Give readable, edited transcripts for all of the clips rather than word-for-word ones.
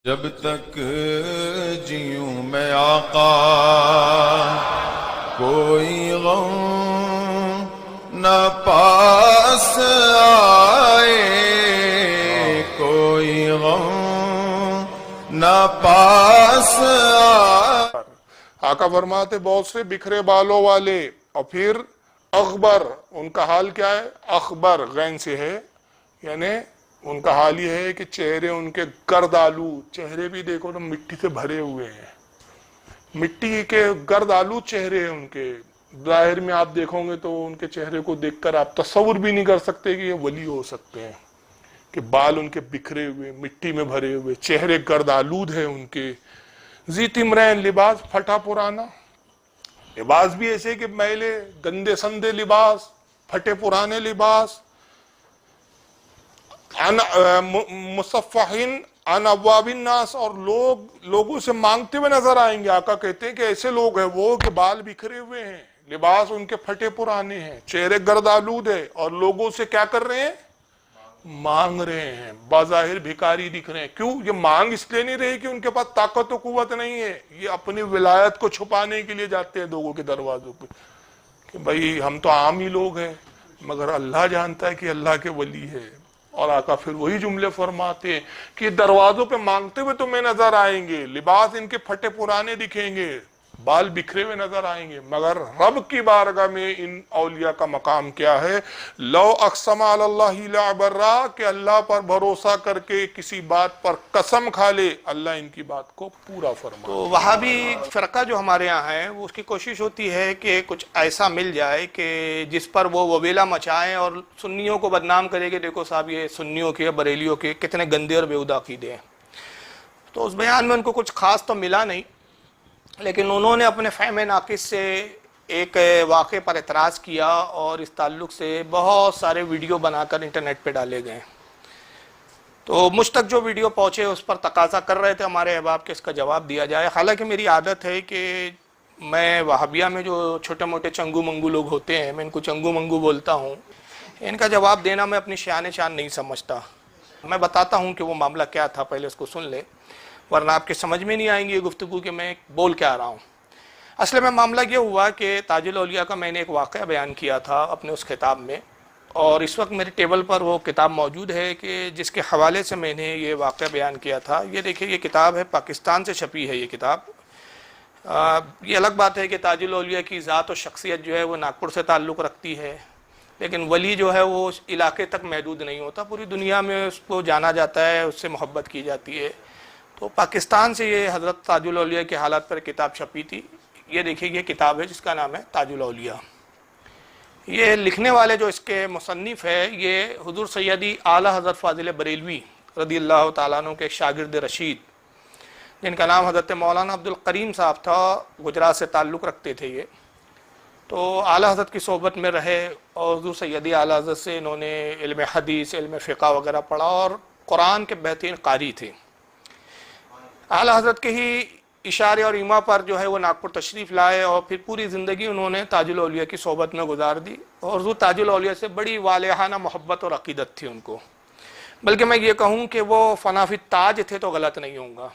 جب تک جیوں میں آقا کوئی غم نہ پاس آئے، کوئی غم نہ پاس آئے۔ آقا فرماتے بہت سے بکھرے بالوں والے، اور پھر اخبر، ان کا حال کیا ہے؟ اخبر غین سے ہے، یعنی ان کا حال یہ ہے کہ چہرے ان کے گرد آلود، چہرے بھی دیکھو تو مٹی سے بھرے ہوئے ہیں، مٹی کے گرد آلود چہرے ہیں ان کے۔ ظاہر میں آپ دیکھو گے تو ان کے چہرے کو دیکھ کر آپ تصور بھی نہیں کر سکتے کہ یہ ولی ہو سکتے ہیں، کہ بال ان کے بکھرے ہوئے، مٹی میں بھرے ہوئے، چہرے گرد آلود ہیں ان کے۔ ذی تمرین، لباس پھٹا پرانا، لباس بھی ایسے کہ میلے گندے سندے لباس، پھٹے پرانے لباس۔ مصفحین عن ابواب الناس، اور لوگوں سے مانگتے ہوئے نظر آئیں گے۔ آقا کہتے ہیں کہ ایسے لوگ ہیں وہ کہ بال بکھرے ہوئے ہیں، لباس ان کے پھٹے پرانے ہیں، چہرے گرد آلود ہے، اور لوگوں سے کیا کر رہے ہیں؟ مانگ رہے ہیں، بظاہر بھکاری دکھ رہے ہیں۔ کیوں؟ یہ مانگ اس لیے نہیں رہے کہ ان کے پاس طاقت و قوت نہیں ہے، یہ اپنی ولایت کو چھپانے کے لیے جاتے ہیں لوگوں کے دروازوں پہ، کہ بھائی ہم تو عام ہی لوگ ہیں، مگر اللہ جانتا ہے کہ اللہ کے ولی ہے۔ اور آقا پھر وہی جملے فرماتے ہیں کہ دروازوں پہ مانگتے ہوئے تمہیں نظر آئیں گے، لباس ان کے پھٹے پرانے دکھیں گے، بال بکھرے ہوئے نظر آئیں گے، مگر رب کی بارگاہ میں ان اولیاء کا مقام کیا ہے؟ لو اقسم علی اللہ لابرہ، کہ اللہ پر بھروسہ کر کے کسی بات پر قسم کھا لے، اللہ ان کی بات کو پورا فرما۔ تو وہابی فرقہ جو ہمارے یہاں ہے وہ اس کی کوشش ہوتی ہے کہ کچھ ایسا مل جائے کہ جس پر وہ وبیلا مچائیں اور سنیوں کو بدنام کرے کہ دیکھو صاحب یہ سنیوں کے بریلیوں کے کتنے گندے اور بیہودہ عقیدے ہیں۔ تو اس بیان میں ان کو کچھ خاص تو ملا نہیں، لیکن انہوں نے اپنے فہم ناقص سے ایک واقعے پر اعتراض کیا، اور اس تعلق سے بہت سارے ویڈیو بنا کر انٹرنیٹ پہ ڈالے گئے۔ تو مجھ تک جو ویڈیو پہنچے اس پر تقاضا کر رہے تھے ہمارے احباب کہ اس کا جواب دیا جائے۔ حالانکہ میری عادت ہے کہ میں وہابیہ میں جو چھوٹے موٹے چنگو منگو لوگ ہوتے ہیں، میں ان کو چنگو منگو بولتا ہوں، ان کا جواب دینا میں اپنی شان نہیں سمجھتا۔ میں بتاتا ہوں کہ وہ معاملہ کیا تھا، پہلے اس کو سن لے، ورنہ آپ کے سمجھ میں نہیں آئیں گی یہ گفتگو کہ میں بول کیا رہا ہوں۔ اصل میں معاملہ یہ ہوا کہ تاج الاولیاء کا میں نے ایک واقعہ بیان کیا تھا اپنے اس خطاب میں، اور اس وقت میرے ٹیبل پر وہ کتاب موجود ہے کہ جس کے حوالے سے میں نے یہ واقعہ بیان کیا تھا۔ یہ دیکھیں، یہ کتاب ہے، پاکستان سے چھپی ہے یہ کتاب۔ یہ الگ بات ہے کہ تاج الاولیاء کی ذات و شخصیت جو ہے وہ ناگپور سے تعلق رکھتی ہے، لیکن ولی جو ہے وہ اس علاقے تک محدود نہیں ہوتا، پوری دنیا میں اس کو جانا جاتا ہے، اس سے محبت کی جاتی ہے۔ تو پاکستان سے یہ حضرت تاج الاولیاء کے حالات پر کتاب چھپی تھی۔ یہ دیکھیں، یہ کتاب ہے جس کا نام ہے تاج الاولیاء۔ یہ لکھنے والے جو اس کے مصنف ہے، یہ حضور سیدی اعلیٰ حضرت فاضل بریلوی رضی اللہ تعالیٰ عنہ کے ایک شاگرد رشید، جن کا نام حضرت مولانا عبد الکریم صاحب تھا، گجرات سے تعلق رکھتے تھے یہ۔ تو اعلیٰ حضرت کی صحبت میں رہے، اور حضور سیدی اعلیٰ حضرت سے انہوں نے علم حدیث، علم فقہ وغیرہ پڑھا، اور قرآن کے بہترین قاری تھے۔ اعلیٰ حضرت کے ہی اشارے اور ایما پر جو ہے وہ ناگپور تشریف لائے، اور پھر پوری زندگی انہوں نے تاج الاولیاء کی صحبت میں گزار دی، اور حضور تاج الاولیاء سے بڑی والہانہ محبت اور عقیدت تھی ان کو۔ بلکہ میں یہ کہوں کہ وہ فنافی تاج تھے تو غلط نہیں ہوں گا،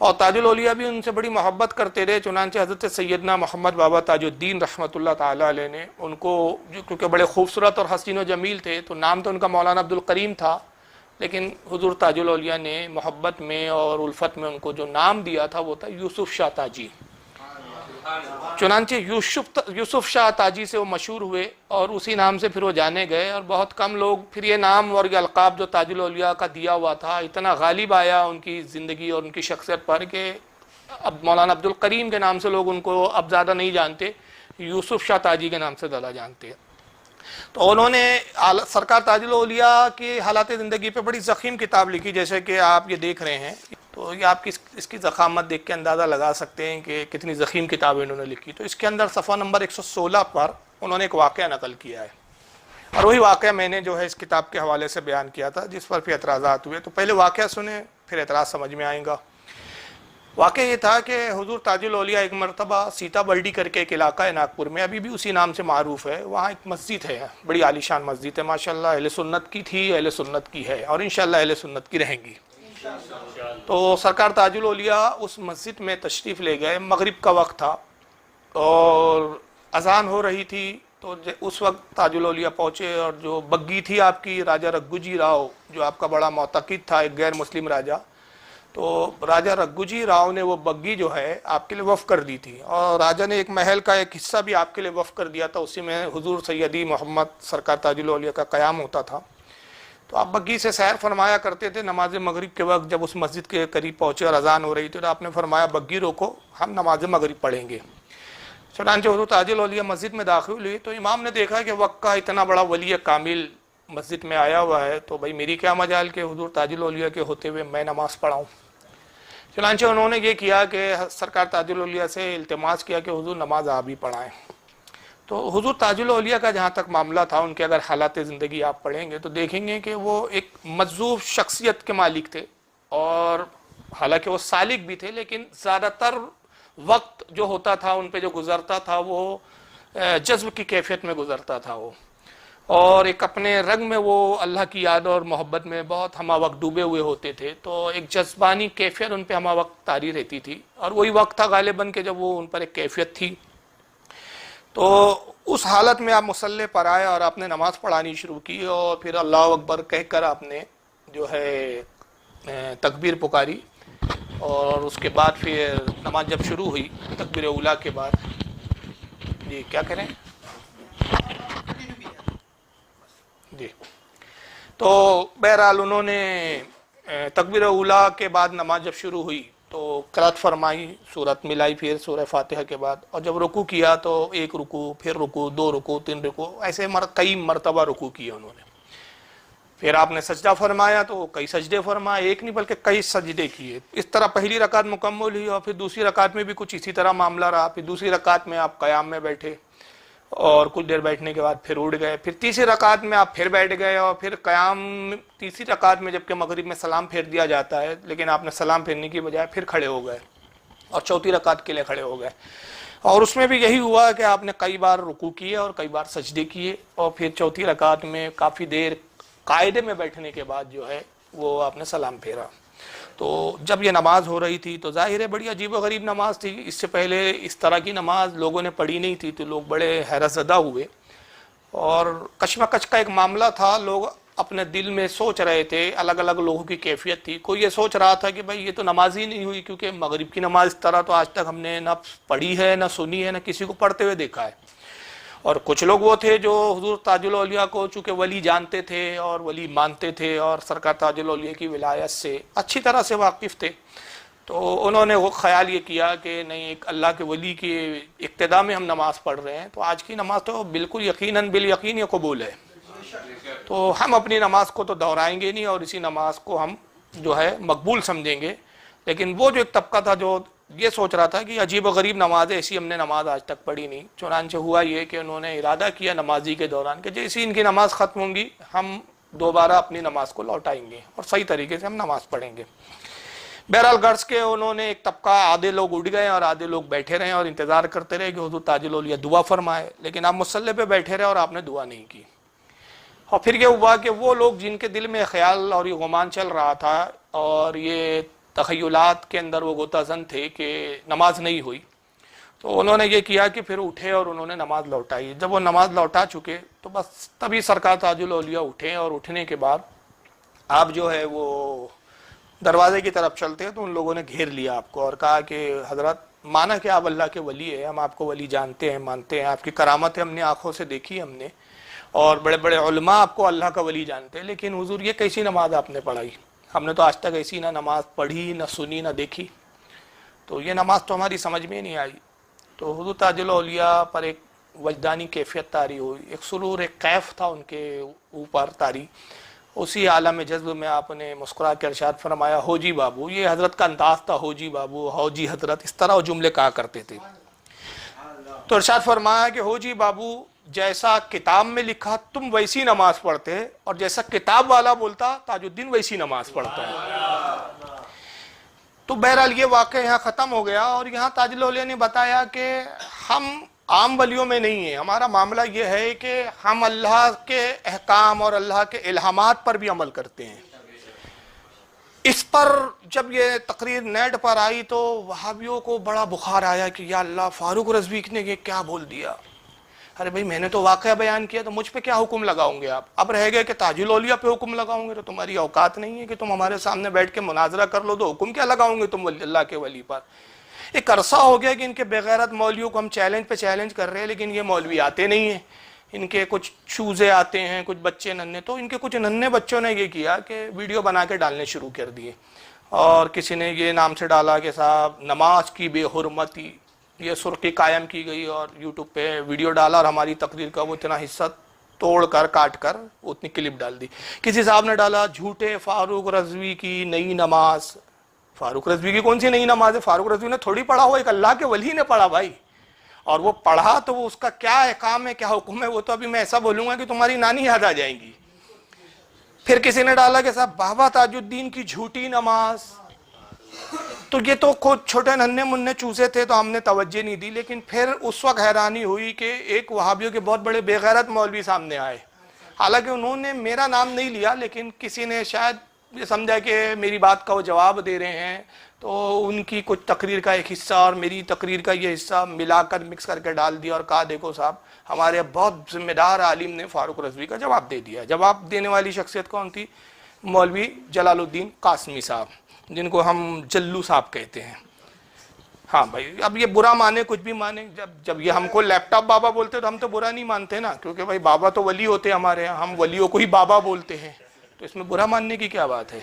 اور تاج الاولیاء بھی ان سے بڑی محبت کرتے رہے۔ چنانچہ حضرت سیدنا محمد بابا تاج الدین رحمۃ اللہ تعالیٰ علیہ نے ان کو، جو کیونکہ بڑے خوبصورت اور حسین و جمیل تھے، تو نام تو ان کا مولانا عبد الکریم تھا، لیکن حضور تاج الاولیاء نے محبت میں اور الفت میں ان کو جو نام دیا تھا وہ تھا یوسف شاہ تاجی۔ چنانچہ یوسف شاہ تاجی سے وہ مشہور ہوئے، اور اسی نام سے پھر وہ جانے گئے، اور بہت کم لوگ پھر یہ نام اور یہ القاب جو تاج الاولیاء کا دیا ہوا تھا اتنا غالب آیا ان کی زندگی اور ان کی شخصیت پر کہ اب مولانا عبد الکریم کے نام سے لوگ ان کو اب زیادہ نہیں جانتے، یوسف شاہ تاجی کے نام سے زیادہ جانتے ہیں۔ تو انہوں نے سرکار تاج الاولیاء کی حالات زندگی پہ بڑی ضخیم کتاب لکھی، جیسے کہ آپ یہ دیکھ رہے ہیں۔ تو یہ آپ اس کی ضخامت دیکھ کے اندازہ لگا سکتے ہیں کہ کتنی ضخیم کتاب انہوں نے لکھی۔ تو اس کے اندر صفحہ نمبر 116 پر انہوں نے ایک واقعہ نقل کیا ہے، اور وہی واقعہ میں نے جو ہے اس کتاب کے حوالے سے بیان کیا تھا، جس پر پھر اعتراضات ہوئے۔ تو پہلے واقعہ سنیں، پھر اعتراض سمجھ میں آئیں گا۔ واقعہ یہ تھا کہ حضور تاج الاولیاء ایک مرتبہ سیتا بلڈی کر کے ایک علاقہ ہے ناگپور میں، ابھی بھی اسی نام سے معروف ہے، وہاں ایک مسجد ہے، بڑی عالیشان مسجد ہے، ماشاءاللہ اہل سنت کی تھی، اہل سنت کی ہے، اور انشاءاللہ اہل سنت کی رہیں گی۔ تو سرکار تاج الاولیاء اس مسجد میں تشریف لے گئے، مغرب کا وقت تھا اور اذان ہو رہی تھی، تو اس وقت تاج الاولیاء پہنچے اور جو بگی تھی آپ کی راجہ رگھوجی راؤ، جو آپ کا بڑا معتقد تھا، ایک غیر مسلم راجہ، تو راجہ رگھوجی راؤ نے وہ بگی جو ہے آپ کے لیے وقف کر دی تھی، اور راجہ نے ایک محل کا ایک حصہ بھی آپ کے لیے وقف کر دیا تھا، اسی میں حضور سیدی محمد سرکار تاج الاولیاء کا قیام ہوتا تھا۔ تو آپ بگی سے سیر فرمایا کرتے تھے، نماز مغرب کے وقت جب اس مسجد کے قریب پہنچے اور اذان ہو رہی تھی تو آپ نے فرمایا بگی روکو، ہم نماز مغرب پڑھیں گے۔ چنانچہ حضور تاج الاولیاء مسجد میں داخل ہوئی تو امام نے دیکھا کہ وقت کا اتنا بڑا ولی کامل مسجد میں آیا ہوا ہے، تو بھائی میری کیا مجال کہ حضور تاج الاولیاء کے ہوتے ہوئے میں نماز پڑھاؤں۔ چنانچہ انہوں نے یہ کیا کہ سرکار تاج الاولیاء سے التماس کیا کہ حضور نماز آپ ہی پڑھائیں۔ تو حضور تاج الاولیاء کا جہاں تک معاملہ تھا، ان کے اگر حالات زندگی آپ پڑھیں گے تو دیکھیں گے کہ وہ ایک مجذوب شخصیت کے مالک تھے، اور حالانکہ وہ سالک بھی تھے، لیکن زیادہ تر وقت جو ہوتا تھا ان پہ جو گزرتا تھا وہ جذب کی کیفیت میں گزرتا تھا وہ، اور ایک اپنے رنگ میں وہ اللہ کی یاد اور محبت میں بہت ہمہ وقت ڈوبے ہوئے ہوتے تھے، تو ایک جذبانی کیفیت ان پہ ہمہ وقت طاری رہتی تھی، اور وہی وقت تھا غالباً کہ جب وہ ان پر ایک کیفیت تھی۔ تو اس حالت میں آپ مصلی پر آئے اور آپ نے نماز پڑھانی شروع کی، اور پھر اللہ اکبر کہہ کر آپ نے جو ہے تکبیر پکاری، اور اس کے بعد پھر نماز جب شروع ہوئی تکبیر اولیٰ کے بعد، جی کیا کریں جی، تو بہرحال انہوں نے تکبیر اولیٰ کے بعد نماز جب شروع ہوئی تو قرات فرمائی، سورت ملائی پھر سورہ فاتحہ کے بعد، اور جب رکوع کیا تو ایک رکوع، پھر رکوع، دو رکوع، تین رکوع، ایسے کئی مرتبہ رکوع کیا انہوں نے۔ پھر آپ نے سجدہ فرمایا تو کئی سجدے فرمائے، ایک نہیں بلکہ کئی سجدے کیے۔ اس طرح پہلی رکعت مکمل ہوئی، اور پھر دوسری رکعت میں بھی کچھ اسی طرح معاملہ رہا، پھر دوسری رکعت میں آپ قیام میں بیٹھے اور کچھ دیر بیٹھنے کے بعد پھر اٹھ گئے، پھر تیسری رکعت میں آپ پھر بیٹھ گئے، اور پھر قیام تیسری رکعت میں جبکہ مغرب میں سلام پھیر دیا جاتا ہے، لیکن آپ نے سلام پھیرنے کی بجائے پھر کھڑے ہو گئے اور چوتھی رکعت کے لیے کھڑے ہو گئے، اور اس میں بھی یہی ہوا کہ آپ نے کئی بار رکوع کیے اور کئی بار سجدے کیے، اور پھر چوتھی رکعت میں کافی دیر قاعدے میں بیٹھنے کے بعد جو ہے وہ آپ نے سلام پھیرا۔ تو جب یہ نماز ہو رہی تھی تو ظاہر ہے بڑی عجیب و غریب نماز تھی، اس سے پہلے اس طرح کی نماز لوگوں نے پڑھی نہیں تھی، تو لوگ بڑے حیرت زدہ ہوئے، اور کشمکش کا ایک معاملہ تھا، لوگ اپنے دل میں سوچ رہے تھے، الگ الگ لوگوں کی کیفیت تھی۔ کوئی یہ سوچ رہا تھا کہ بھائی یہ تو نماز ہی نہیں ہوئی، کیونکہ مغرب کی نماز اس طرح تو آج تک ہم نے نہ پڑھی ہے، نہ سنی ہے، نہ کسی کو پڑھتے ہوئے دیکھا ہے۔ اور کچھ لوگ وہ تھے جو حضور تاج الاولیاء کو چونکہ ولی جانتے تھے اور ولی مانتے تھے اور سرکار تاج الاولیاء کی ولایت سے اچھی طرح سے واقف تھے، تو انہوں نے وہ خیال یہ کیا کہ نہیں، ایک اللہ کے ولی کی اقتداء میں ہم نماز پڑھ رہے ہیں، تو آج کی نماز تو بالکل یقیناً بالیقین یہ قبول ہے، تو ہم اپنی نماز کو تو دہرائیں گے نہیں اور اسی نماز کو ہم جو ہے مقبول سمجھیں گے۔ لیکن وہ جو ایک طبقہ تھا جو یہ سوچ رہا تھا کہ عجیب و غریب نماز ہے، ایسی ہم نے نماز آج تک پڑھی نہیں، چنانچہ ہوا یہ کہ انہوں نے ارادہ کیا نمازی کے دوران کہ جیسی ان کی نماز ختم ہوں گی ہم دوبارہ اپنی نماز کو لوٹائیں گے اور صحیح طریقے سے ہم نماز پڑھیں گے۔ بہرحال غرض کے انہوں نے ایک طبقہ، آدھے لوگ اٹھ گئے اور آدھے لوگ بیٹھے رہے اور انتظار کرتے رہے کہ حضور تاج الاولیاء دعا فرمائے، لیکن آپ مصلی پہ بیٹھے رہے اور آپ نے دعا نہیں کی۔ اور پھر یہ ہوا کہ وہ لوگ جن کے دل میں خیال اور یہ گمان چل رہا تھا اور یہ تخیلات کے اندر وہ غوطہ زن تھے کہ نماز نہیں ہوئی، تو انہوں نے یہ کیا کہ پھر اٹھے اور انہوں نے نماز لوٹائی۔ جب وہ نماز لوٹا چکے تو بس تبھی سرکار تاج الاولیاء اٹھے، اور اٹھنے کے بعد آپ جو ہے وہ دروازے کی طرف چلتے تو ان لوگوں نے گھیر لیا آپ کو اور کہا کہ حضرت مانا کہ آپ اللہ کے ولی ہیں، ہم آپ کو ولی جانتے ہیں، مانتے ہیں، آپ کی کرامتیں ہم نے آنکھوں سے دیکھی ہم نے، اور بڑے بڑے علماء آپ کو اللہ کا ولی جانتے ہیں، لیکن حضور یہ کیسی نماز آپ نے پڑھائی؟ ہم نے تو آج تک ایسی نہ نماز پڑھی، نہ سنی، نہ دیکھی، تو یہ نماز تو ہماری سمجھ میں نہیں آئی۔ تو حضور تاج الاولیاء پر ایک وجدانی کیفیت طاری ہوئی، ایک سرور، ایک کیف تھا ان کے اوپر طاری۔ اسی عالم جذب میں آپ نے مسکرا کے ارشاد فرمایا، ہو جی بابو، یہ حضرت کا انداز تھا، ہو جی بابو، ہو جی حضرت، اس طرح وہ جملے کہا کرتے تھے۔ تو ارشاد فرمایا کہ ہو جی بابو، جیسا کتاب میں لکھا تم ویسی نماز پڑھتے، اور جیسا کتاب والا بولتا تاج الدین ویسی نماز پڑھتا ہے۔ تو بہرحال یہ واقعہ یہاں ختم ہو گیا، اور یہاں تاج الاولیاء نے بتایا کہ ہم عام ولیوں میں نہیں ہیں، ہمارا معاملہ یہ ہے کہ ہم اللہ کے احکام اور اللہ کے الہامات پر بھی عمل کرتے ہیں۔ اس پر جب یہ تقریر نیٹ پر آئی تو وہابیوں کو بڑا بخار آیا کہ یا اللہ فاروق رضوی نے یہ کیا بول دیا. ارے بھائی میں نے تو واقعہ بیان کیا تو مجھ پہ کیا حکم لگاؤں گے آپ؟ اب رہ گئے کہ تاج الاولیاء پہ حکم لگاؤں گے تو تمہاری اوقات نہیں ہے کہ تم ہمارے سامنے بیٹھ کے مناظرہ کر لو، تو حکم کیا لگاؤں گے تم اللہ کے ولی پر؟ ایک عرصہ ہو گیا کہ ان کے بغیرت مولویوں کو ہم چیلنج پہ چیلنج کر رہے ہیں، لیکن یہ مولوی آتے نہیں ہیں. ان کے کچھ چوزے آتے ہیں، کچھ بچے ننھے، تو ان کے کچھ ننھے بچوں نے یہ کیا کہ ویڈیو بنا کے ڈالنے شروع کر دیے، اور کسی نے یہ نام سے ڈالا کہ صاحب نماز کی بے حرمتی، یہ سرخی قائم کی گئی اور یوٹیوب پہ ویڈیو ڈالا اور ہماری تقریر کا وہ اتنا حصہ توڑ کر کاٹ کر اتنی کلپ ڈال دی. کسی صاحب نے ڈالا جھوٹے فاروق رضوی کی نئی نماز. فاروق رضوی کی کون سی نئی نماز ہے؟ فاروق رضوی نے تھوڑی پڑھا ہو، ایک اللہ کے ولی نے پڑھا بھائی، اور وہ پڑھا تو وہ اس کا کیا احکام ہے، کیا حکم ہے، وہ تو ابھی میں ایسا بولوں گا کہ تمہاری نانی یاد آ جائیں گی. پھر کسی نے ڈالا کہ صاحب بابا تاج الدین کی جھوٹی نماز. تو یہ تو خود چھوٹے ننھے منھے چوزے تھے تو ہم نے توجہ نہیں دی، لیکن پھر اس وقت حیرانی ہوئی کہ ایک وہابیوں کے بہت بڑے بے غیرت مولوی سامنے آئے. حالانکہ انہوں نے میرا نام نہیں لیا، لیکن کسی نے شاید یہ سمجھا کہ میری بات کا وہ جواب دے رہے ہیں، تو ان کی کچھ تقریر کا ایک حصہ اور میری تقریر کا یہ حصہ ملا کر مکس کر کے ڈال دیا اور کہا دیکھو صاحب ہمارے بہت ذمہ دار عالم نے فاروق رضوی کا جواب دے دیا. جواب دینے والی شخصیت کون تھی؟ مولوی جلال الدین قاسمی صاحب، جن کو ہم جلو صاحب کہتے ہیں. ہاں بھائی اب یہ برا مانے کچھ بھی مانے، جب یہ ہم کو لیپ ٹاپ بابا بولتے تو ہم تو برا نہیں مانتے نا، کیونکہ بھائی بابا تو ولی ہوتے ہیں ہمارے یہاں، ہم ولیوں کو ہی بابا بولتے ہیں، تو اس میں برا ماننے کی کیا بات ہے.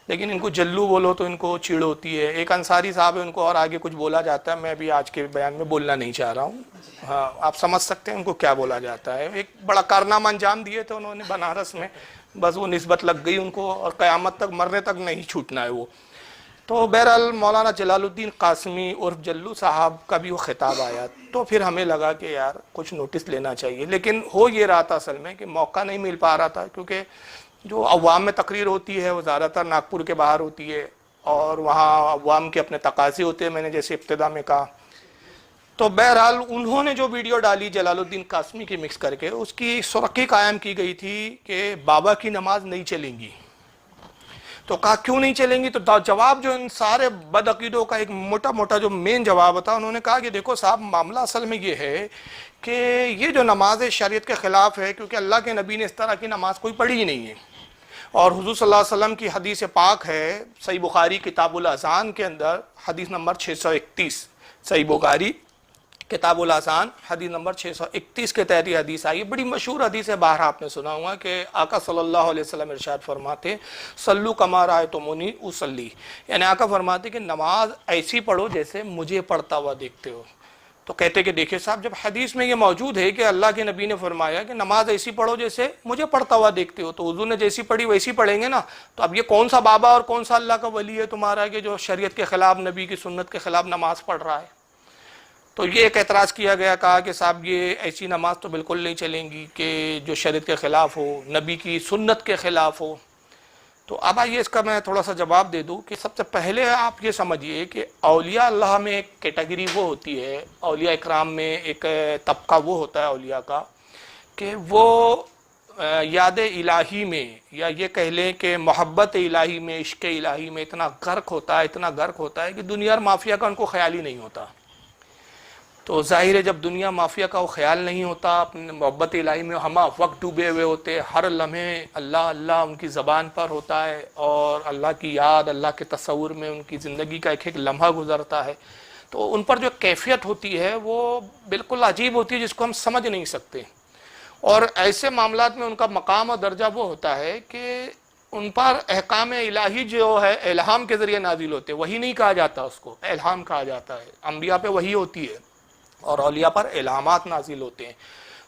لیکن ان کو جلو بولو تو ان کو چڑ ہوتی ہے. ایک انصاری صاحب ہے، ان کو اور آگے کچھ بولا جاتا ہے، میں بھی آج کے بیان میں بولنا نہیں چاہ رہا ہوں. ہاں آپ سمجھ سکتے ہیں ان کو کیا بولا جاتا ہے. ایک بڑا کارنامہ انجام دیے تھے انہوں نے بنارس میں، بس وہ نسبت لگ گئی ان کو اور قیامت تک مرنے تک نہیں چھوٹنا ہے وہ. تو بہرحال مولانا جلال الدین قاسمی عرف جلو صاحب کا بھی وہ خطاب آیا، تو پھر ہمیں لگا کہ یار کچھ نوٹس لینا چاہیے. لیکن ہو یہ رہا تھا اصل میں کہ موقع نہیں مل پا رہا تھا، کیونکہ جو عوام میں تقریر ہوتی ہے وہ زیادہ تر ناگپور کے باہر ہوتی ہے، اور وہاں عوام کے اپنے تقاضے ہوتے ہیں، میں نے جیسے ابتدا میں کہا. تو بہرحال انہوں نے جو ویڈیو ڈالی جلال الدین قاسمی کی مکس کر کے، اس کی سرخی قائم کی گئی تھی کہ بابا کی نماز نہیں چلیں گی. تو کہا کیوں نہیں چلیں گی؟ تو جواب جو ان سارے بدعقیدوں کا ایک موٹا موٹا جو مین جواب تھا، انہوں نے کہا کہ دیکھو صاحب معاملہ اصل میں یہ ہے کہ یہ جو نماز شریعت کے خلاف ہے، کیونکہ اللہ کے نبی نے اس طرح کی نماز کوئی پڑھی ہی نہیں ہے. اور حضور صلی اللہ علیہ وسلم کی حدیث پاک ہے صحیح بخاری کتاب الاذان کے اندر، حدیث نمبر 631، صحیح بخاری کتاب الاذان حدیث نمبر 631 کے تحت یہ حدیث آئی ہے. بڑی مشہور حدیث ہے، باہر آپ نے سنا ہوا کہ آقا صلی اللہ علیہ وسلم ارشاد فرماتے صلو کما رأیتمونی اصلی، یعنی آقا فرماتے کہ نماز ایسی پڑھو جیسے مجھے پڑھتا ہوا دیکھتے ہو. تو کہتے کہ دیکھیں صاحب جب حدیث میں یہ موجود ہے کہ اللہ کے نبی نے فرمایا کہ نماز ایسی پڑھو جیسے مجھے پڑھتا ہوا دیکھتے ہو، تو حضور نے جیسی پڑھی ویسی پڑھیں گے نا. تو اب یہ کون سا بابا اور کون سا اللہ کا ولی ہے تمہارا کہ جو شریعت کے خلاف، نبی کی سنت کے خلاف نماز پڑھ رہا ہے؟ تو یہ ایک اعتراض کیا گیا، کہا کہ صاحب یہ ایسی نماز تو بالکل نہیں چلیں گی کہ جو شریعت کے خلاف ہو، نبی کی سنت کے خلاف ہو. تو اب آئیے اس کا میں تھوڑا سا جواب دے دوں کہ سب سے پہلے آپ یہ سمجھیے کہ اولیاء اللہ میں ایک کیٹیگری وہ ہوتی ہے، اولیاء اکرام میں ایک طبقہ وہ ہوتا ہے اولیاء کا کہ وہ یاد الہی میں، یا یہ کہہ لیں کہ محبت الہی میں، عشق الہی میں اتنا غرق ہوتا ہے کہ دنیا اور مافیا کا ان کو خیال ہی نہیں ہوتا. تو ظاہر ہے جب دنیا مافیا کا وہ خیال نہیں ہوتا، اپنے محبت الہی میں ہمہ وقت ڈوبے ہوئے ہوتے، ہر لمحے اللہ اللہ ان کی زبان پر ہوتا ہے، اور اللہ کی یاد، اللہ کے تصور میں ان کی زندگی کا ایک ایک لمحہ گزرتا ہے، تو ان پر جو کیفیت ہوتی ہے وہ بالکل عجیب ہوتی ہے جس کو ہم سمجھ نہیں سکتے. اور ایسے معاملات میں ان کا مقام اور درجہ وہ ہوتا ہے کہ ان پر احکام الہی جو ہے الہام کے ذریعے نازل ہوتے، وہی نہیں کہا جاتا، اس کو الہام کہا جاتا ہے. انبیاء پہ وہی ہوتی ہے اور اولیاء پر الہامات نازل ہوتے ہیں.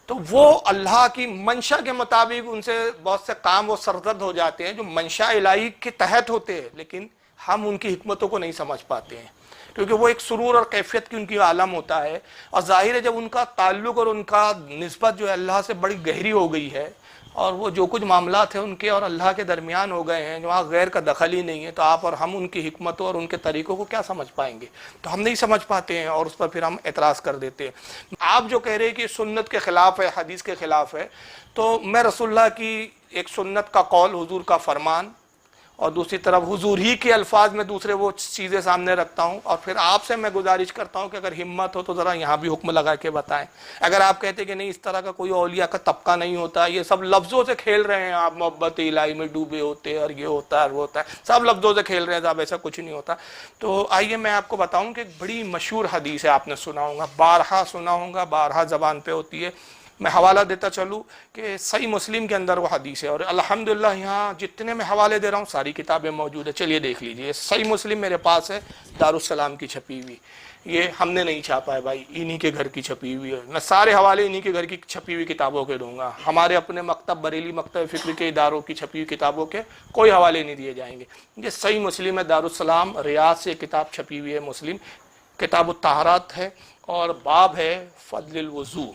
تو وہ اللہ کی منشا کے مطابق ان سے بہت سے کام وہ سرزد ہو جاتے ہیں جو منشا الہی کے تحت ہوتے ہیں، لیکن ہم ان کی حکمتوں کو نہیں سمجھ پاتے ہیں، کیونکہ وہ ایک سرور اور کیفیت کی ان کی عالم ہوتا ہے. اور ظاہر ہے جب ان کا تعلق اور ان کا نسبت جو ہے اللہ سے بڑی گہری ہو گئی ہے، اور وہ جو کچھ معاملات ہیں ان کے اور اللہ کے درمیان ہو گئے ہیں، جو وہاں غیر کا دخل ہی نہیں ہے، تو آپ اور ہم ان کی حکمتوں اور ان کے طریقوں کو کیا سمجھ پائیں گے؟ تو ہم نہیں سمجھ پاتے ہیں، اور اس پر پھر ہم اعتراض کر دیتے ہیں. آپ جو کہہ رہے ہیں کہ سنت کے خلاف ہے، حدیث کے خلاف ہے، تو میں رسول اللہ کی ایک سنت کا قول، حضور کا فرمان اور دوسری طرف حضور ہی کے الفاظ میں دوسرے وہ چیزیں سامنے رکھتا ہوں، اور پھر آپ سے میں گزارش کرتا ہوں کہ اگر ہمت ہو تو ذرا یہاں بھی حکم لگا کے بتائیں۔ اگر آپ کہتے کہ نہیں اس طرح کا کوئی اولیاء کا طبقہ نہیں ہوتا، یہ سب لفظوں سے کھیل رہے ہیں، آپ محبت الہی میں ڈوبے ہوتے اور یہ ہوتا ہے اور وہ ہوتا ہے، سب لفظوں سے کھیل رہے ہیں صاحب، ایسا کچھ نہیں ہوتا۔ تو آئیے میں آپ کو بتاؤں کہ ایک بڑی مشہور حدیث ہے، آپ نے سنا ہوگا، بارہا سنا ہوگا، بارہا زبان پہ ہوتی ہے۔ میں حوالہ دیتا چلوں کہ صحیح مسلم کے اندر وہ حدیث ہے، اور الحمدللہ یہاں جتنے میں حوالے دے رہا ہوں ساری کتابیں موجود ہیں، چلیے دیکھ لیجئے۔ صحیح مسلم میرے پاس ہے، دارالسلام کی چھپی ہوئی، یہ ہم نے نہیں چھاپا ہے بھائی، انہی کے گھر کی چھپی ہوئی ہے۔ میں سارے حوالے انہی کے گھر کی چھپی ہوئی کتابوں کے دوں گا، ہمارے اپنے مکتب بریلی مکتب فکر کے اداروں کی چھپی ہوئی کتابوں کے کوئی حوالے نہیں دیے جائیں گے۔ یہ صحیح مسلم ہے، دارالسلام ریاض سے کتاب چھپی ہوئی ہے مسلم، کتاب الطہارات ہے، اور باب ہے فضل الوضو،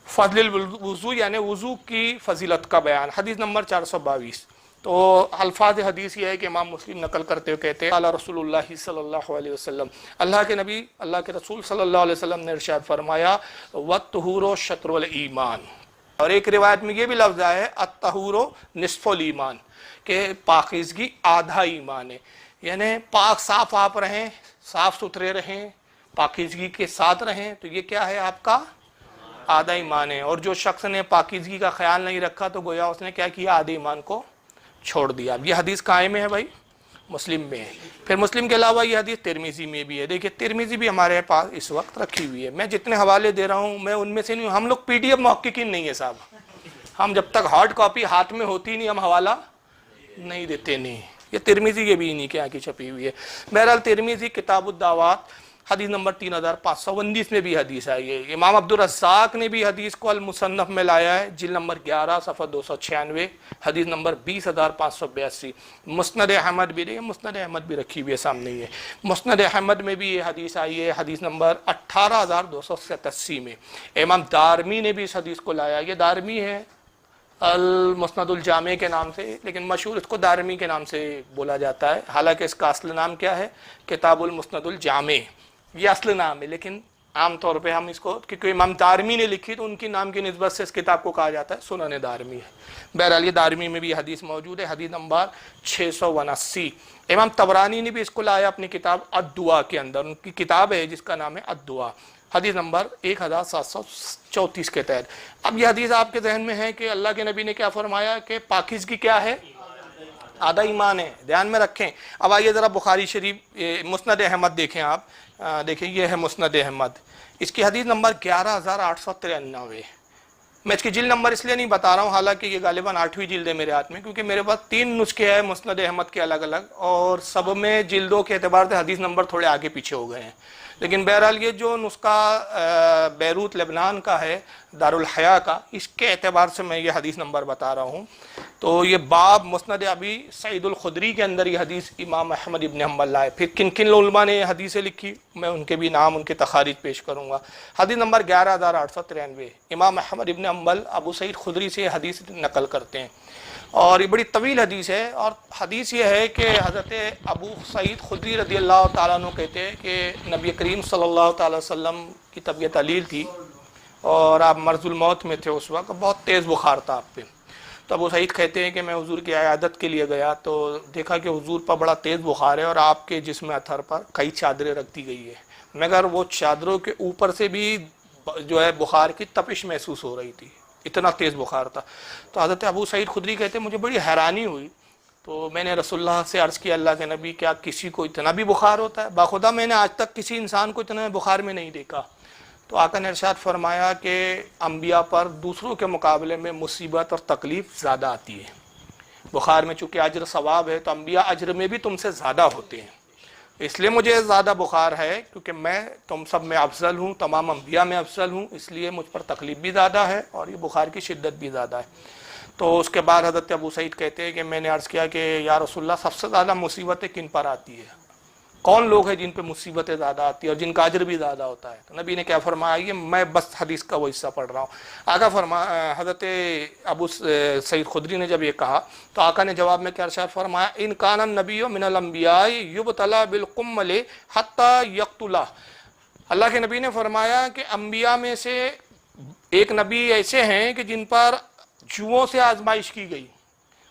فضل الوضو یعنی وضو کی فضیلت کا بیان، حدیث نمبر 422۔ تو الفاظ حدیث یہ ہے کہ امام مسلم نقل کرتے ہوئے کہتے ہیں قال رسول اللہ صلی اللہ علیہ وسلم، اللہ کے نبی اللہ کے رسول صلی اللہ علیہ وسلم نے ارشاد فرمایا وَالطُّہُورُ شَطْرُ الْإِیمَانِ، اور ایک روایت میں یہ بھی لفظ آیا ہے الطہور نصف الایمان، کہ پاکیزگی آدھا ایمان ہے، یعنی پاک صاف آپ رہیں، صاف ستھرے رہیں، پاکیزگی کے ساتھ رہیں، تو یہ کیا ہے آپ کا آدھا ایمان ہے۔ اور جو شخص نے پاکیزگی کا خیال نہیں رکھا تو گویا اس نے کیا کیا، آدھے ایمان کو چھوڑ دیا۔ یہ حدیث قائم ہے بھائی، مسلم میں ہے۔ پھر مسلم کے علاوہ یہ حدیث ترمذی میں بھی ہے، دیکھیے ترمذی بھی ہمارے پاس اس وقت رکھی ہوئی ہے۔ میں جتنے حوالے دے رہا ہوں میں ان میں سے نہیں ہوں، ہم لوگ پی ڈی ایف محققین نہیں ہے صاحب، ہم جب تک ہارڈ کاپی ہاتھ میں ہوتی نہیں ہم حوالہ نہیں دیتے نہیں۔ یہ ترمذی کے بھی انہی کے یہاں کی چھپی ہوئی ہے۔ بہرحال ترمذی کتاب الدعوات حدیث نمبر 3519 میں بھی حدیث آئی ہے۔ امام عبدالرزاق نے بھی حدیث کو المصنف میں لایا ہے، جلد نمبر 11 صفحہ 296، حدیث نمبر 20582۔ مسند احمد بھی مسند احمد بھی رکھی ہوئی ہے سامنے، یہ مسند احمد میں بھی یہ حدیث آئی ہے، حدیث نمبر 18287 میں۔ امام دارمی نے بھی اس حدیث کو لایا، یہ دارمی ہے المسند الجامع کے نام سے، لیکن مشہور اس کو دارمی کے نام سے بولا جاتا ہے، حالانکہ اس کا اصل نام کیا ہے، کتاب المسند الجامع، یہ اصل نام ہے، لیکن عام طور پہ ہم اس کو کیونکہ امام دارمی نے لکھی تو ان کی نام کی نسبت سے اس کتاب کو کہا جاتا ہے سنن دارمی ہے۔ بہرحال یہ دارمی میں بھی حدیث موجود ہے، حدیث نمبر 679۔ امام طبرانی نے بھی اس کو لایا اپنی کتاب الدعا کے اندر، ان کی کتاب ہے جس کا نام ہے الدعا، حدیث نمبر 1734 کے تحت۔ اب یہ حدیث آپ کے ذہن میں ہے کہ اللہ کے نبی نے کیا فرمایا کہ پاکیزگی کیا ہے، آدھا ایمان ہے، دھیان میں رکھیں۔ اب آئیے ذرا بخاری شریف مسند احمد دیکھیں، آپ دیکھیں یہ ہے مسند احمد، اس کی حدیث نمبر 11893۔ میں اس کی جلد نمبر اس لیے نہیں بتا رہا ہوں، حالانکہ یہ غالباً 8ویں جلد ہے میرے ہاتھ میں، کیونکہ میرے پاس 3 نسخے ہیں مسند احمد کے الگ الگ، اور سب میں جلدوں کے اعتبار سے حدیث نمبر تھوڑے آگے پیچھے ہو گئے ہیں، لیکن بہرحال یہ جو نسخہ بیروت لبنان کا ہے دارالحیا کا، اس کے اعتبار سے میں یہ حدیث نمبر بتا رہا ہوں۔ تو یہ باب مسند ابی سعید الخدری کے اندر یہ حدیث امام احمد ابن حنبل لائے۔ پھر کن کن علماء نے یہ حدیثیں لکھی میں ان کے بھی نام، ان کے تخارج پیش کروں گا۔ حدیث نمبر 11893، امام احمد ابن حنبل ابو سعید خدری سے یہ حدیث نقل کرتے ہیں، اور یہ بڑی طویل حدیث ہے۔ اور حدیث یہ ہے کہ حضرت ابو سعید خدری رضی اللہ تعالیٰ عنہ کہتے ہیں کہ نبی کریم صلی اللہ تعالیٰ وسلم کی طبیعت علیل تھی، اور آپ مرض الموت میں تھے اس وقت، بہت تیز بخار تھا آپ پہ۔ تو ابو سعید کہتے ہیں کہ میں حضور کی عیادت کے لیے گیا تو دیکھا کہ حضور پر بڑا تیز بخار ہے، اور آپ کے جسم اطہر پر کئی چادریں رکھ دی گئی ہے، مگر وہ چادروں کے اوپر سے بھی جو ہے بخار کی تپش محسوس ہو رہی تھی، اتنا تیز بخار تھا۔ تو حضرت ابو سعید خدری کہتے ہیں مجھے بڑی حیرانی ہوئی، تو میں نے رسول اللہ سے عرض کیا اللہ کے نبی کیا کسی کو اتنا بھی بخار ہوتا ہے؟ باخدا میں نے آج تک کسی انسان کو اتنا بخار میں نہیں دیکھا۔ تو آقا نے ارشاد فرمایا کہ انبیاء پر دوسروں کے مقابلے میں مصیبت اور تکلیف زیادہ آتی ہے، بخار میں چونکہ اجر ثواب ہے تو انبیاء اجر میں بھی تم سے زیادہ ہوتے ہیں، اس لیے مجھے زیادہ بخار ہے کیونکہ میں تم سب میں افضل ہوں، تمام انبیاء میں افضل ہوں، اس لیے مجھ پر تکلیف بھی زیادہ ہے اور یہ بخار کی شدت بھی زیادہ ہے۔ تو اس کے بعد حضرت ابو سعید کہتے ہیں کہ میں نے عرض کیا کہ یا رسول اللہ سب سے زیادہ مصیبتیں کن پر آتی ہے، کون لوگ ہیں جن پہ مصیبتیں زیادہ آتی ہیں اور جن کا اجر بھی زیادہ ہوتا ہے؟ تو نبی نے کیا فرمایا، یہ میں بس حدیث کا وہ حصہ پڑھ رہا ہوں۔ آقا حضرت ابو سعید خدری نے جب یہ کہا تو آقا نے جواب میں کیا ارشاد فرمایا، ان کان النبی من الانبیاء یبتلی بالقمل حتی یقتلہ۔ اللہ کے نبی نے فرمایا کہ انبیاء میں سے ایک نبی ایسے ہیں کہ جن پر جوؤں سے آزمائش کی گئی،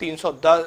310,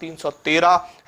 313,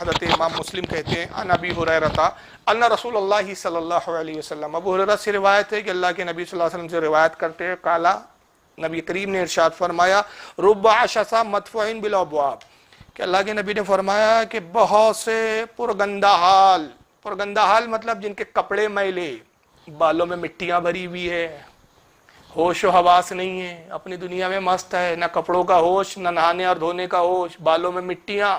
حضرت امام مسلم کہتے ہیں ان ابی ہریرہ ان رسول اللہ صلی اللہ علیہ وسلم، ابو ہریرہ سے روایت ہے کہ اللہ کے نبی صلی اللہ علیہ وسلم سے روایت کرتے ہیں، قالا نبی کریم نے ارشاد فرمایا رب عشص مدفوع بالابواب، کہ اللہ کے نبی نے فرمایا کہ بہت سے پرگندہ حال مطلب جن کے کپڑے میلے، بالوں میں مٹیاں بھری ہوئی ہے، ہوش و حواس نہیں ہے، اپنی دنیا میں مست ہے، نہ کپڑوں کا ہوش، نہ نہانے اور دھونے کا ہوش، بالوں میں مٹیاں،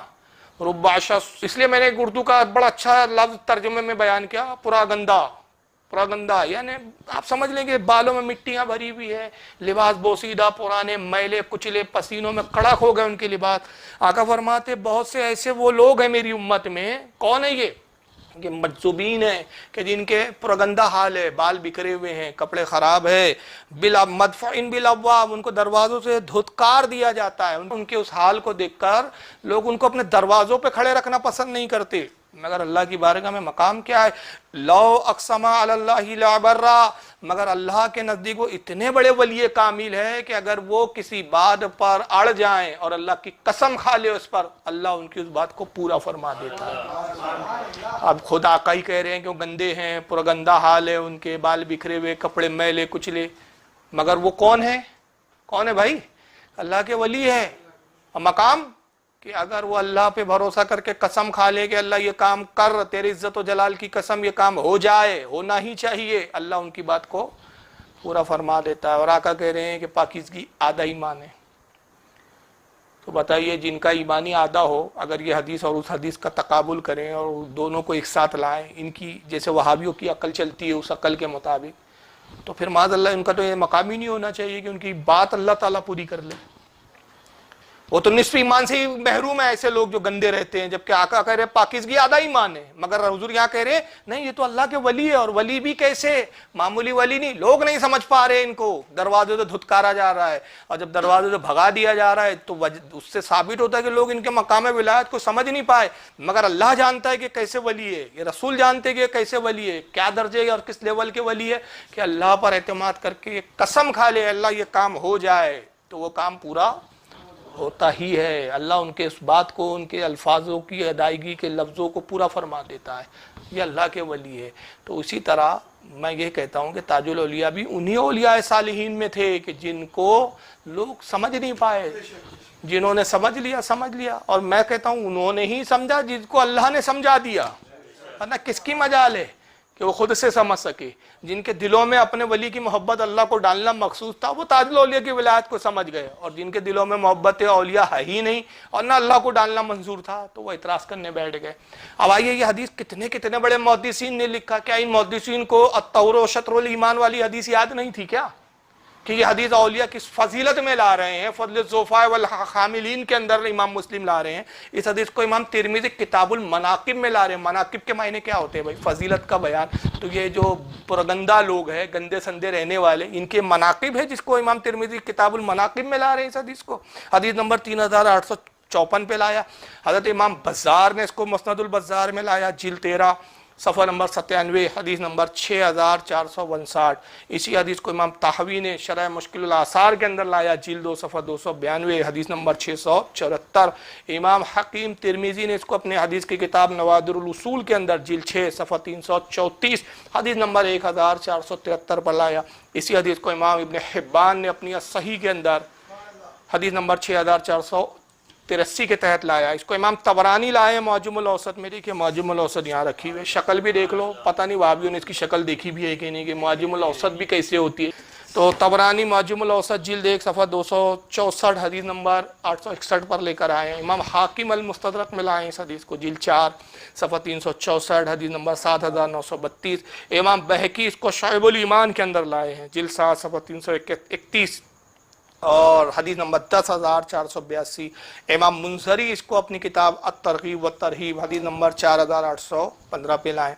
رب عشص، اس لیے میں نے ایک اردو کا بڑا اچھا لفظ ترجمے میں بیان کیا، پراگندہ، یعنی آپ سمجھ لیں کہ بالوں میں مٹیاں بھری ہوئی ہے، لباس بوسیدہ، پرانے، میلے کچلے، پسینوں میں کڑک ہو گئے ان کے لباس۔ آقا فرماتے بہت سے ایسے وہ لوگ ہیں میری امت میں، کون ہے یہ کہ مجذوبین ہیں، کہ جن کے پرگندہ حال ہے، بال بکھرے ہوئے ہیں، کپڑے خراب ہے، مدفوعین بالابواب، ان کو دروازوں سے دھتکار دیا جاتا ہے، ان کے اس حال کو دیکھ کر لوگ ان کو اپنے دروازوں پہ کھڑے رکھنا پسند نہیں کرتے، مگر اللہ کی بارگاہ میں مقام کیا ہے، لو اقسم علی اللہ لابرہ، مگر اللہ کے نزدیک وہ اتنے بڑے ولی کامل ہے کہ اگر وہ کسی بات پر اڑ جائیں اور اللہ کی قسم کھا لے اس پر، اللہ ان کی اس بات کو پورا فرما دیتا ہے۔ اب خود آقا ہی کہہ رہے ہیں کہ وہ گندے ہیں، پرگندہ حال ہے ان کے، بال بکھرے ہوئے، کپڑے میلے کچلے، مگر وہ کون ہے بھائی؟ اللہ کے ولی ہے، اور مقام کہ اگر وہ اللہ پہ بھروسہ کر کے قسم کھا لے کہ اللہ یہ کام کر، تیری عزت و جلال کی قسم یہ کام ہو جائے، ہونا ہی چاہیے، اللہ ان کی بات کو پورا فرما دیتا ہے۔ اور آقا کہہ رہے ہیں کہ پاکیزگی آدھا ایمان ہے، تو بتائیے جن کا ایمانی آدھا ہو، اگر یہ حدیث اور اس حدیث کا تقابل کریں اور دونوں کو ایک ساتھ لائیں، ان کی جیسے وہابیوں کی عقل چلتی ہے اس عقل کے مطابق، تو پھر معاذ اللہ ان کا تو یہ مقام ہی نہیں ہونا چاہیے کہ ان کی بات اللہ تعالیٰ پوری کر لے۔ وہ تو نصف ایمان سے ہی محروم ہے ایسے لوگ جو گندے رہتے ہیں، جبکہ آقا کہہ رہے پاکیزگی آدھا ایمان ہے، مگر حضور یہاں کہہ رہے نہیں یہ تو اللہ کے ولی ہے، اور ولی بھی کیسے، معمولی ولی نہیں، لوگ نہیں سمجھ پا رہے ان کو، دروازے سے دھتکارا جا رہا ہے، اور جب دروازے سے بھگا دیا جا رہا ہے تو اس سے ثابت ہوتا ہے کہ لوگ ان کے مقام ولایت کو سمجھ نہیں پائے، مگر اللہ جانتا ہے کہ کیسے ولی ہے، یہ رسول جانتے ہیں کہ کیسے ولی ہے، کیا درجے اور کس لیول کے ولی ہے، کہ اللہ پر اعتماد کر کے قسم کھا لے اللہ یہ کام ہو جائے تو وہ کام پورا ہوتا ہی ہے، اللہ ان کے اس بات کو، ان کے الفاظوں کی ادائیگی کے لفظوں کو پورا فرما دیتا ہے، یہ اللہ کے ولی ہے۔ تو اسی طرح میں یہ کہتا ہوں کہ تاج الاولیاء بھی انہی اولیاء صالحین میں تھے کہ جن کو لوگ سمجھ نہیں پائے، جنہوں نے سمجھ لیا، اور میں کہتا ہوں انہوں نے ہی سمجھا جس کو اللہ نے سمجھا دیا، ورنہ کس کی مجال ہے کہ وہ خود سے سمجھ سکے۔ جن کے دلوں میں اپنے ولی کی محبت اللہ کو ڈالنا مخصوص تھا وہ تاج الاولیاء کی ولایت کو سمجھ گئے، اور جن کے دلوں میں محبت اولیاء ہے ہی نہیں اور نہ اللہ کو ڈالنا منظور تھا تو وہ اعتراض کرنے بیٹھ گئے۔ اب آئیے یہ حدیث کتنے بڑے محدثین نے لکھا، کیا ان محدثین کو الطور و شطر الایمان والی حدیث یاد نہیں تھی کیا، کہ یہ حدیث اولیاء کس فضیلت میں لا رہے ہیں، فضل الضعفاء والحاملین کے اندر امام مسلم لا رہے ہیں، اس حدیث کو امام ترمذی کتاب المناقب میں لا رہے ہیں۔ مناقب کے معنی کیا ہوتے ہیں بھائی؟ فضیلت کا بیان۔ تو یہ جو پرگندہ لوگ ہیں، گندے سندے رہنے والے، ان کے مناقب ہے جس کو امام ترمذی کتاب المناقب میں لا رہے ہیں اس حدیث کو، حدیث نمبر 3854 پہ لایا۔ حضرت امام بزار نے اس کو مسند البزار میں لایا، جلد 13 صفحہ نمبر 97، حدیث نمبر 6459۔ اسی حدیث کو امام طحاوی نے شرح مشکل الآثار کے اندر لایا، جلد 2 صفحہ 292، حدیث نمبر 674۔ امام حکیم ترمذی نے اس کو اپنے حدیث کی کتاب نوادر الاصول کے اندر جلد 6 صفحہ 334، حدیث نمبر 1473 پر لایا۔ اسی حدیث کو امام ابن حبان نے اپنی صحیح کے اندر حدیث نمبر 6483 کے تحت لایا۔ اس کو امام طبرانی لائے معجم الاوسط میں، دیکھیں معجم الاوسط یہاں رکھی ہوئی، شکل بھی دیکھ لو، پتہ نہیں وہابیوں نے اس کی شکل دیکھی بھی ہے کہ نہیں، کہ معجم الاوسط بھی کیسے ہوتی ہے۔ تو طبرانی معجم الاوسط جلد 1 صفحہ 264 حدیث نمبر 861 پر لے کر آئے ہیں۔ امام حاکم المستدرک میں لائے اس حدیث کو، جلد 4 صفحہ 364 حدیث نمبر 7932۔ امام بہقی اس کو شعب الایمان کے اندر لائے ہیں، جلد 7 صفحہ 331 اور حدیث نمبر 10482۔ امام منذری اس کو اپنی کتاب الترغیب والترہیب حدیث نمبر 4815 پہ لائیں۔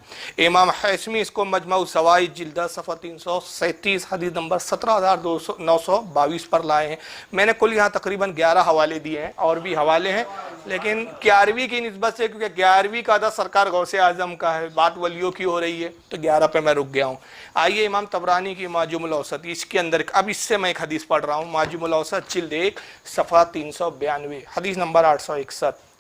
امام حیثمی اس کو مجمع الزوائد جلد 10 صفحہ 337 حدیث نمبر 17922 پر لائے ہیں۔ میں نے کل یہاں تقریباً 11 حوالے دیے ہیں، اور بھی حوالے ہیں، لیکن 11ویں کی نسبت سے، کیونکہ 11ویں کا عدد سرکار غوث اعظم کا ہے، بات ولیوں کی ہو رہی ہے، تو 11 پہ میں رک گیا ہوں۔ آئیے امام طبرانی کی معجم الاوسط، اس کے اندر اب اس سے میں ایک حدیث پڑھ رہا ہوں، معجم الاوسط جلد 1 صفحہ 392 حدیث نمبر 861۔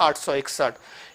861।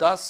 10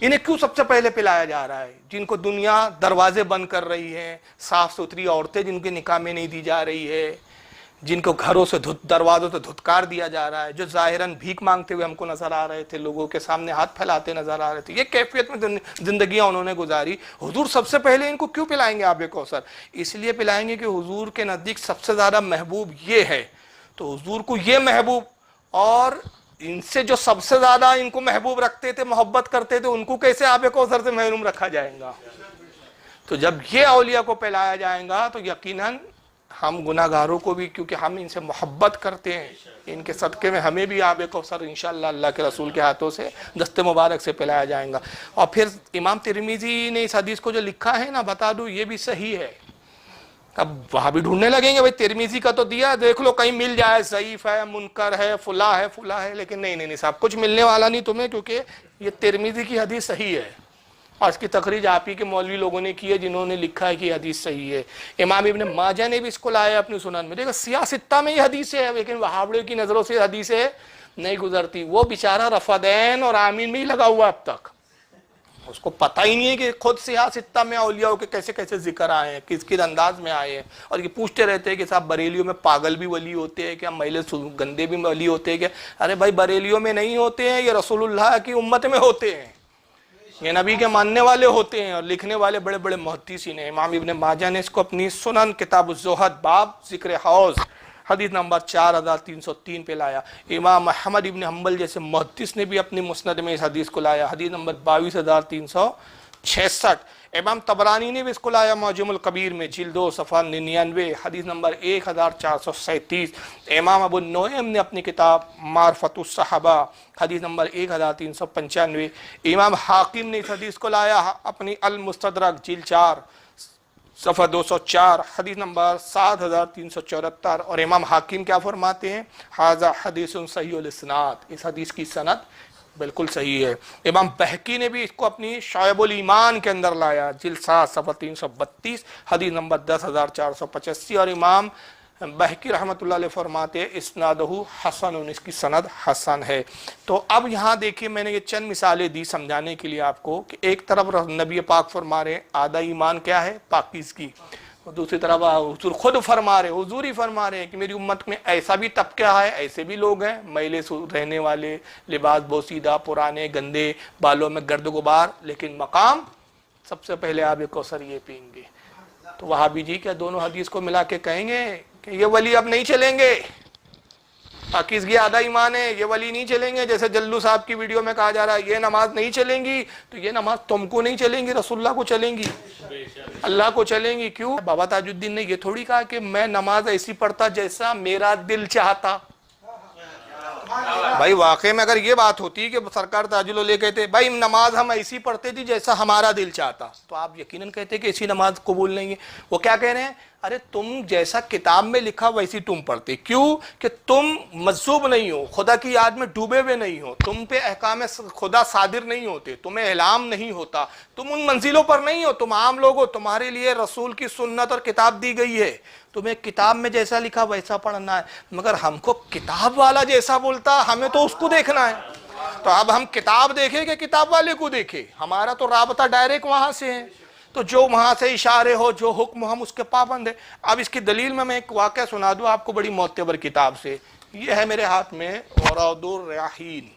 انہیں کیوں سب سے پہلے پلایا جا رہا ہے؟ جن کو دنیا دروازے بند کر رہی ہے، صاف ستھری عورتیں جن کے نکاح میں نہیں دی جا رہی ہے، جن کو گھروں سے دروازوں سے دھتکار دیا جا رہا ہے، جو ظاہراً بھیک مانگتے ہوئے ہم کو نظر آ رہے تھے، لوگوں کے سامنے ہاتھ پھیلاتے نظر آ رہے تھے، یہ کیفیت میں زندگیاں انہوں نے گزاری، حضور سب سے پہلے ان کو کیوں پلائیں گے آب کوثر؟ اس لیے پلائیں گے کہ حضور کے نزدیک سب سے زیادہ محبوب یہ ہے، تو حضور کو یہ محبوب، اور ان سے جو سب سے زیادہ ان کو محبوب رکھتے تھے، محبت کرتے تھے، ان کو کیسے آب کوثر سے محروم رکھا جائے گا؟ تو جب یہ اولیاء کو پلایا جائے گا تو یقیناً ہم گناہگاروں کو بھی، کیونکہ ہم ان سے محبت کرتے ہیں، ان کے صدقے میں ہمیں بھی آب کوثر انشاءاللہ اللہ کے رسول کے ہاتھوں سے دست مبارک سے پلایا جائے گا۔ اور پھر امام ترمذی نے اس حدیث کو جو لکھا ہے نا، بتا دوں یہ بھی صحیح ہے۔ اب وہاں بھی ڈھونڈنے لگیں گے، بھائی ترمذی کا تو دیا، دیکھ لو کہیں مل جائے، ضعیف ہے، منکر ہے، فلاں ہے، لیکن نہیں صاحب، کچھ ملنے والا نہیں تمہیں، کیونکہ یہ ترمذی کی حدیث صحیح ہے، اور اس کی تخریج آپ ہی کے مولوی لوگوں نے کی ہے جنہوں نے لکھا ہے کہ حدیث صحیح ہے۔ امام ابن ماجہ نے بھی اس کو لایا اپنی سنن میں، دیکھو سیاہ ستہ میں یہ حدیث ہے، لیکن وہابڑے کی نظروں سے حدیث نہیں گزرتی۔ وہ بیچارہ رفدین اور آمین میں ہی لگا ہوا اب تک، اس کو پتہ ہی نہیں ہے کہ خود سیاہ ستہ میں اولیاء کے کیسے کیسے ذکر آئے ہیں، کس کس انداز میں آئے ہیں، اور یہ پوچھتے رہتے ہیں کہ صاحب بریلیوں میں پاگل بھی ولی ہوتے ہیں کیا، میلے گندے بھی ولی ہوتے ہیں کیا؟ ارے بھائی بریلیوں میں نہیں ہوتے ہیں، یہ رسول اللہ کی امت میں ہوتے ہیں، یہ نبی کے ماننے والے ہوتے ہیں، اور لکھنے والے بڑے بڑے محدثین ہیں۔ امام ابن ماجہ نے اس کو اپنی سنن کتاب الزہد باب ذکر حوض حدیث نمبر 4303 پہ لایا۔ امام احمد ابن حنبل جیسے محدث نے بھی اپنی مسند میں اس حدیث کو لایا، حدیث نمبر 22366۔ امام طبرانی نے بھی اس کو لایا معجم الکبیر میں جلد 2 صفحہ 99، حدیث نمبر 1437۔ امام ابو النعیم نے اپنی کتاب معرفت الصحابہ حدیث نمبر 1395۔ امام حاکم نے اس حدیث کو لایا اپنی المستدرک جلد 4 صفحہ 204، حدیث نمبر 7374۔ اور امام حاکم کیا فرماتے ہیں؟ ھذا حدیث صحیح الاسناد، اس حدیث کی سند بالکل صحیح ہے۔ امام بہقی نے بھی اس کو اپنی شعب الایمان کے اندر لایا جلد 7 صفحہ 332، حدیث نمبر 10485۔ اور امام بہقی رحمۃ اللہ علیہ فرماتے ہیں اسنادہ حسن، اس کی سند حسن ہے۔ تو اب یہاں دیکھیے میں نے یہ چند مثالیں دی سمجھانے کے لیے آپ کو کہ ایک طرف نبی پاک فرما رہے ہیں آدھا ایمان کیا ہے؟ پاکیزگی، اور دوسری طرف حضور خود فرما رہے، حضور ہی فرما رہے ہیں کہ میری امت میں ایسا بھی طبقہ ہے، ایسے بھی لوگ ہیں میلے رہنے والے، لباس بوسیدہ، پرانے گندے، بالوں میں گرد و غبار، لیکن مقام سب سے پہلے آب کوثر یہ پئیں گے۔ تو وہابی جی کیا دونوں حدیث کو ملا کے کہیں گے کہ یہ ولی اب نہیں چلیں گے، پاکیزگی آدھا ایمان ہے، یہ ولی نہیں چلیں گے؟ جیسے جلو صاحب کی ویڈیو میں کہا جا رہا ہے یہ نماز نہیں چلیں گی، تو یہ نماز تم کو نہیں چلیں گی، رسول اللہ کو چلیں گی، اللہ کو چلیں گی۔ کیوں؟ بابا تاج الدین نے یہ تھوڑی کہا کہ میں نماز ایسی پڑھتا جیسا میرا دل چاہتا۔ بھائی واقعی میں اگر یہ بات ہوتی کہ سرکار تاج العلوم کہتے بھائی نماز ہم ایسی پڑھتے تھی جیسا ہمارا دل چاہتا، تو آپ یقیناً کہتے کہ ایسی نماز قبول نہیں ہے۔ وہ کیا کہہ رہے ہیں؟ ارے تم جیسا کتاب میں لکھا ویسی تم پڑھتے، کیوں کہ تم مجذوب نہیں ہو، خدا کی یاد میں ڈوبے ہوئے نہیں ہو، تم پہ احکام خدا صادر نہیں ہوتے، تمہیں اعلام نہیں ہوتا، تم ان منزلوں پر نہیں ہو، تم عام لوگ ہو، تمہارے لیے رسول کی سنت اور کتاب دی گئی ہے، تمہیں کتاب میں جیسا لکھا ویسا پڑھنا ہے، مگر ہم کو کتاب والا جیسا بولتا ہمیں تو اس کو دیکھنا ہے۔ تو اب ہم کتاب دیکھیں کہ کتاب والے کو دیکھیں؟ ہمارا تو رابطہ ڈائریکٹ وہاں سے ہے، تو جو وہاں سے اشارے ہو، جو حکم ہم اس کے پابند ہیں۔ اب اس کی دلیل میں ایک واقعہ سنا دوں آپ کو بڑی معتبر کتاب سے، یہ ہے میرے ہاتھ میں روض الریاحین،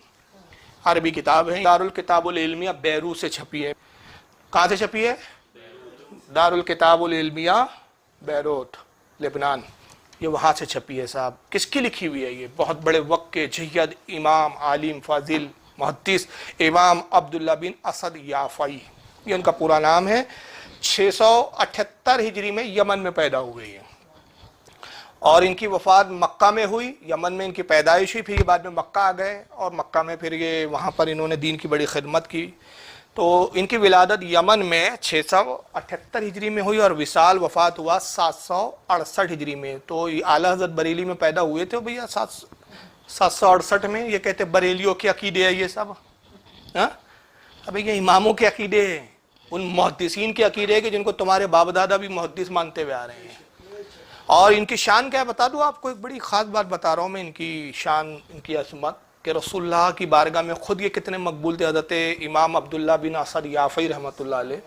عربی کتاب ہے، دارالکتاب العلمیہ بیروت سے چھپی ہے۔ کہاں سے چھپی ہے؟ دارالکتاب العلمیہ بیروت، لبنان، یہ وہاں سے چھپی ہے صاحب۔ کس کی لکھی ہوئی ہے؟ یہ بہت بڑے وقت کے جید امام عالم فاضل محدث امام عبداللہ بن اسد یافعی، یہ ان کا پورا نام ہے۔ 678 ہجری میں یمن میں پیدا ہوئے ہیں، اور ان کی وفات مکہ میں ہوئی۔ یمن میں ان کی پیدائش ہوئی، پھر یہ بعد میں مکہ آ گئے، اور مکہ میں پھر یہ وہاں پر انہوں نے دین کی بڑی خدمت کی۔ تو ان کی ولادت یمن میں 678 ہجری میں ہوئی، اور وصال وفات ہوا 768 ہجری میں۔ تو یہ اعلیٰ حضرت بریلی میں پیدا ہوئے تھے بھیا 768 میں۔ یہ کہتے بریلیوں کے عقیدے ہیں یہ سب، اب یہ اماموں کے عقیدے ہیں، ان محدثین کے عقیدے ہیں کہ جن کو تمہارے باپ دادا بھی محدث مانتے ہوئے آ رہے ہیں۔ اور ان کی شان کیا ہے بتا دوں آپ کو، ایک بڑی خاص بات بتا رہا ہوں میں، ان کی شان، ان کی عظمت۔ کہ رسول اللہ کی بارگاہ میں خود یہ کتنے مقبول تھے. حضرت امام عبداللہ بن اسد یافعی رحمۃ اللہ علیہ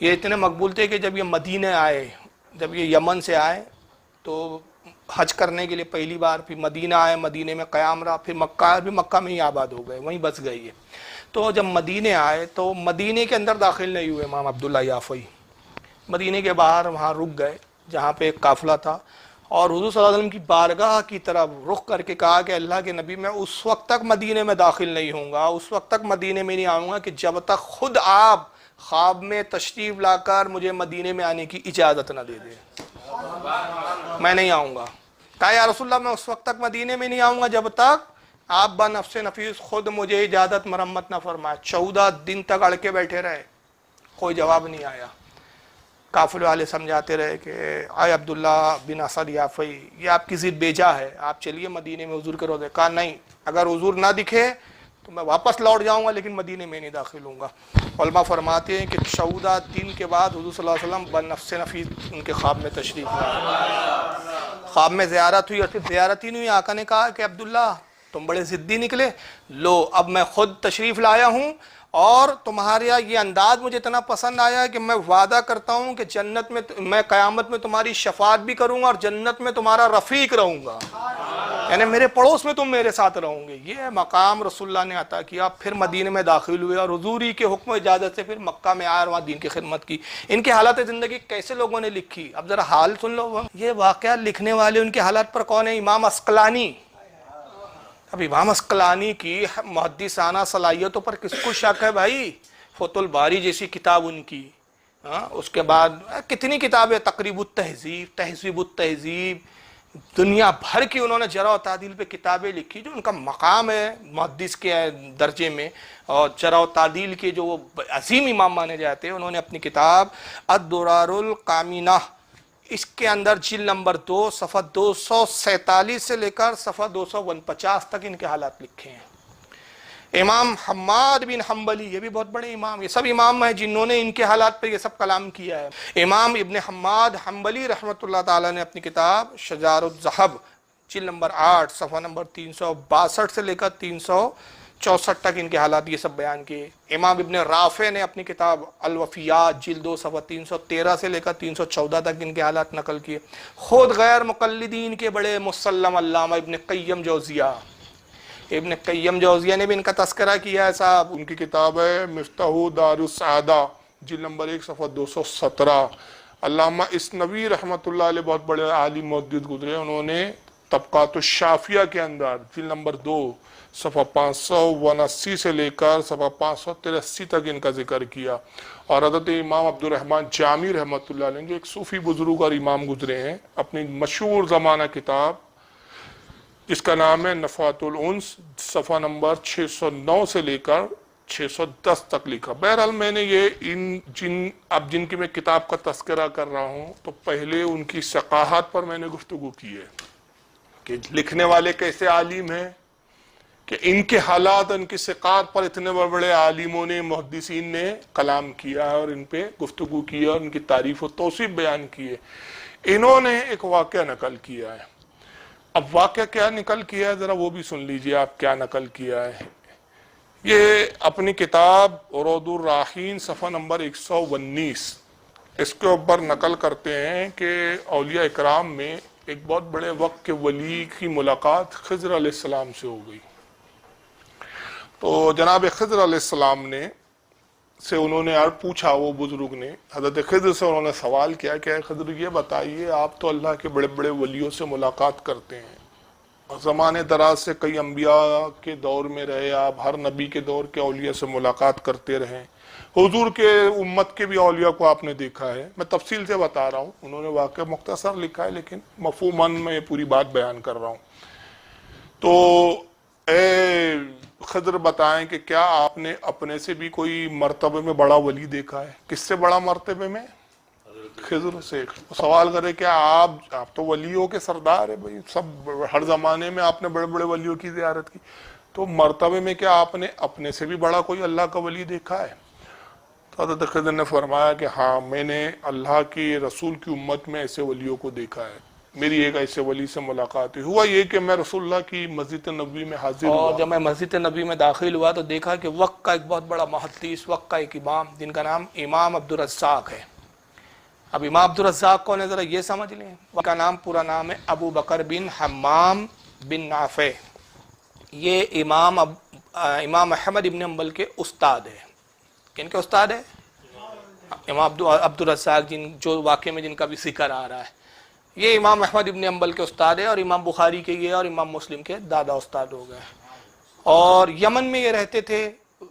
یہ اتنے مقبول تھے کہ جب یہ مدینہ آئے، جب یہ یمن سے آئے تو حج کرنے کے لیے پہلی بار، پھر مدینہ آئے، مدینہ میں قیام رہا، پھر مکہ، بھی مکہ میں ہی آباد ہو گئے، وہیں بس گئے یہ. تو جب مدینہ آئے تو مدینہ کے اندر داخل نہیں ہوئے امام عبداللہ یافعی، مدینہ کے باہر وہاں رک گئے جہاں پہ ایک قافلہ تھا، اور حضور صلی اللہ علیہ وسلم کی بارگاہ کی طرف رخ کر کے کہا کہ اللہ کے نبی میں اس وقت تک مدینہ میں داخل نہیں ہوں گا، اس وقت تک مدینہ میں نہیں آؤں گا کہ جب تک خود آپ خواب میں تشریف لا کر مجھے مدینہ میں آنے کی اجازت نہ دے دیں، میں نہیں آؤں گا. کہا یا رسول اللہ میں اس وقت تک مدینہ میں نہیں آؤں گا جب تک آپ بنفس نفیس خود مجھے اجازت مرمت نہ فرمائے. 14 دن تک اڑ کے بیٹھے رہے، کوئی جواب نہیں آیا. قافلے والے سمجھاتے رہے کہ آئے عبداللہ بن اسد یافعی یہ آپ کی ضد بیجا ہے، آپ چلیے مدینہ میں حضور کے روضے. کہا نہیں، اگر حضور نہ دکھے تو میں واپس لوٹ جاؤں گا لیکن مدینہ میں نہیں داخل ہوں گا. علماء فرماتے ہیں کہ 14 دن کے بعد حضور صلی اللہ علیہ وسلم بنفس نفیس ان کے خواب میں تشریف لائے. خواب میں زیارت ہوئی، اور صرف زیارت ہی نہیں ہوئی، آقا نے کہا کہ عبداللہ تم بڑے ضدی نکلے، لو اب میں خود تشریف لایا ہوں، اور تمہارے یہ انداز مجھے اتنا پسند آیا کہ میں وعدہ کرتا ہوں کہ جنت میں میں قیامت میں تمہاری شفاعت بھی کروں گا اور جنت میں تمہارا رفیق رہوں گا، یعنی میرے پڑوس میں تم میرے ساتھ رہوں گے. یہ مقام رسول اللہ نے عطا کیا. پھر مدینہ میں داخل ہوئے اور حضوری کے حکم و اجازت سے پھر مکہ میں آئے اور وہاں دین کی خدمت کی. ان کے حالات زندگی کیسے لوگوں نے لکھی، اب ذرا حال سن لو. یہ واقعہ لکھنے والے ان کے حالات پر کون ہے؟ امام عسقلانی. اب امام عسقلانی کی محدثانہ صلاحیتوں پر کس کو شک ہے بھائی؟ فتح الباری جیسی کتاب ان کی، اس کے بعد کتنی کتابیں، تقریب التہذیب، تہذیب التہذیب، دنیا بھر کی انہوں نے جرح و تعدیل پہ کتابیں لکھی. جو ان کا مقام ہے محدث کے درجے میں اور جرح و تعدیل کے جو عظیم امام مانے جاتے ہیں، انہوں نے اپنی کتاب الدرار الکامنہ، اس کے اندر جلد نمبر 2 صفحہ 247 سے لے کر صفحہ 249 تک ان کے حالات لکھے ہیں. امام حماد بن حنبلی، یہ بھی بہت بڑے امام، یہ سب امام ہیں جنہوں نے ان کے حالات پہ یہ سب کلام کیا ہے. امام ابن حماد حنبلی رحمۃ اللہ تعالی نے اپنی کتاب شجار الذہب جلد نمبر 8 صفحہ نمبر 362 سے لے کر 364 تک ان کے حالات یہ سب بیان کیے. امام ابن رافع نے اپنی کتاب الوفیات جلد 2 صفحہ 313 سے لے کر 314 تک ان کے حالات نقل کیے. خود غیر مقلدین کے بڑے مسلم علامہ ابن قیم جوزیہ، ابن قیم جوزیہ نے بھی ان کا تذکرہ کیا ہے صاحب. ان کی کتاب ہے مفتاح دار السعادہ جلد نمبر 1 صفحہ 217. علامہ اسنوی رحمۃ اللہ علیہ بہت بڑے عالم محدث گزرے، انہوں نے طبقات الشافیہ کے اندر جلد نمبر 2 صفحہ 579 سے لے کر صفحہ 583 تک ان کا ذکر کیا. اور حضرت امام عبدالرحمن جامی رحمۃ اللہ علیہ جو ایک صوفی بزرگ اور امام گزرے ہیں، اپنی مشہور زمانہ کتاب جس کا نام ہے نفحات الانس صفحہ نمبر 609 سے لے کر 610 تک لکھا. بہرحال میں نے یہ اب جن کی میں کتاب کا تذکرہ کر رہا ہوں تو پہلے ان کی ثقافت پر میں نے گفتگو کی ہے کہ لکھنے والے کیسے عالم ہیں، کہ ان کے حالات، ان کی ثقافت پر اتنے بڑے عالموں نے، محدثین نے کلام کیا ہے اور ان پہ گفتگو کی ہے اور ان کی تعریف و توصیف بیان کی ہے. انہوں نے ایک واقعہ نقل کیا ہے. اب واقعہ کیا نقل کیا ہے ذرا وہ بھی سن لیجئے آپ کیا نقل کیا ہے. یہ اپنی کتاب روض الراحین صفحہ نمبر 119 اس کے اوپر نقل کرتے ہیں کہ اولیاء اکرام میں ایک بہت بڑے وقت کے ولی کی ملاقات خضر علیہ السلام سے ہو گئی. تو جناب خضر علیہ السلام سے انہوں نے پوچھا، وہ بزرگ نے حضرت خضر سے انہوں نے سوال کیا کہ اے خضر یہ بتائیے آپ تو اللہ کے بڑے بڑے ولیوں سے ملاقات کرتے ہیں اور زمانے دراز سے کئی انبیاء کے دور میں رہے، آپ ہر نبی کے دور کے اولیاء سے ملاقات کرتے رہے، حضور کے امت کے بھی اولیاء کو آپ نے دیکھا ہے. میں تفصیل سے بتا رہا ہوں، انہوں نے واقعہ مختصر لکھا ہے لیکن مفہوماً میں یہ پوری بات بیان کر رہا ہوں. تو اے خضر بتائیں کہ کیا آپ نے اپنے سے بھی کوئی مرتبے میں بڑا ولی دیکھا ہے؟ کس سے بڑا مرتبے میں؟ خضر سے. سوال کرے کیا آپ تو ولیوں کے سردار ہیں بھائی، سب ہر زمانے میں آپ نے بڑے بڑے ولیوں کی زیارت کی، تو مرتبے میں کیا آپ نے اپنے سے بھی بڑا کوئی اللہ کا ولی دیکھا ہے؟ تو حضرت خضر نے فرمایا کہ ہاں میں نے اللہ کی رسول کی امت میں ایسے ولیوں کو دیکھا ہے. میری ایک ایسے ولی سے ملاقات ہوئی، ہوا یہ کہ میں رسول اللہ کی مسجد نبوی میں حاضر اور ہوا، جب میں مسجد نبی میں داخل ہوا تو دیکھا کہ وقت کا ایک بہت بڑا محدث، وقت کا ایک امام جن کا نام امام عبدالرزاق ہے۔ اب امام عبدالرزاق کون ہے ذرا یہ سمجھ لیں، ان کا نام پورا نام ہے ابو بکر بن حمام بن نافع۔ یہ امام احمد ابن حنبل کے استاد ہے۔ کن کے استاد ہے؟ امام عبدالرزاق، جو واقعے میں جن کا بھی ذکر آ رہا ہے، یہ امام احمد ابن حنبل کے استاد ہے، اور امام بخاری کے یہ اور امام مسلم کے دادا استاد ہو گئے، اور یمن میں یہ رہتے تھے۔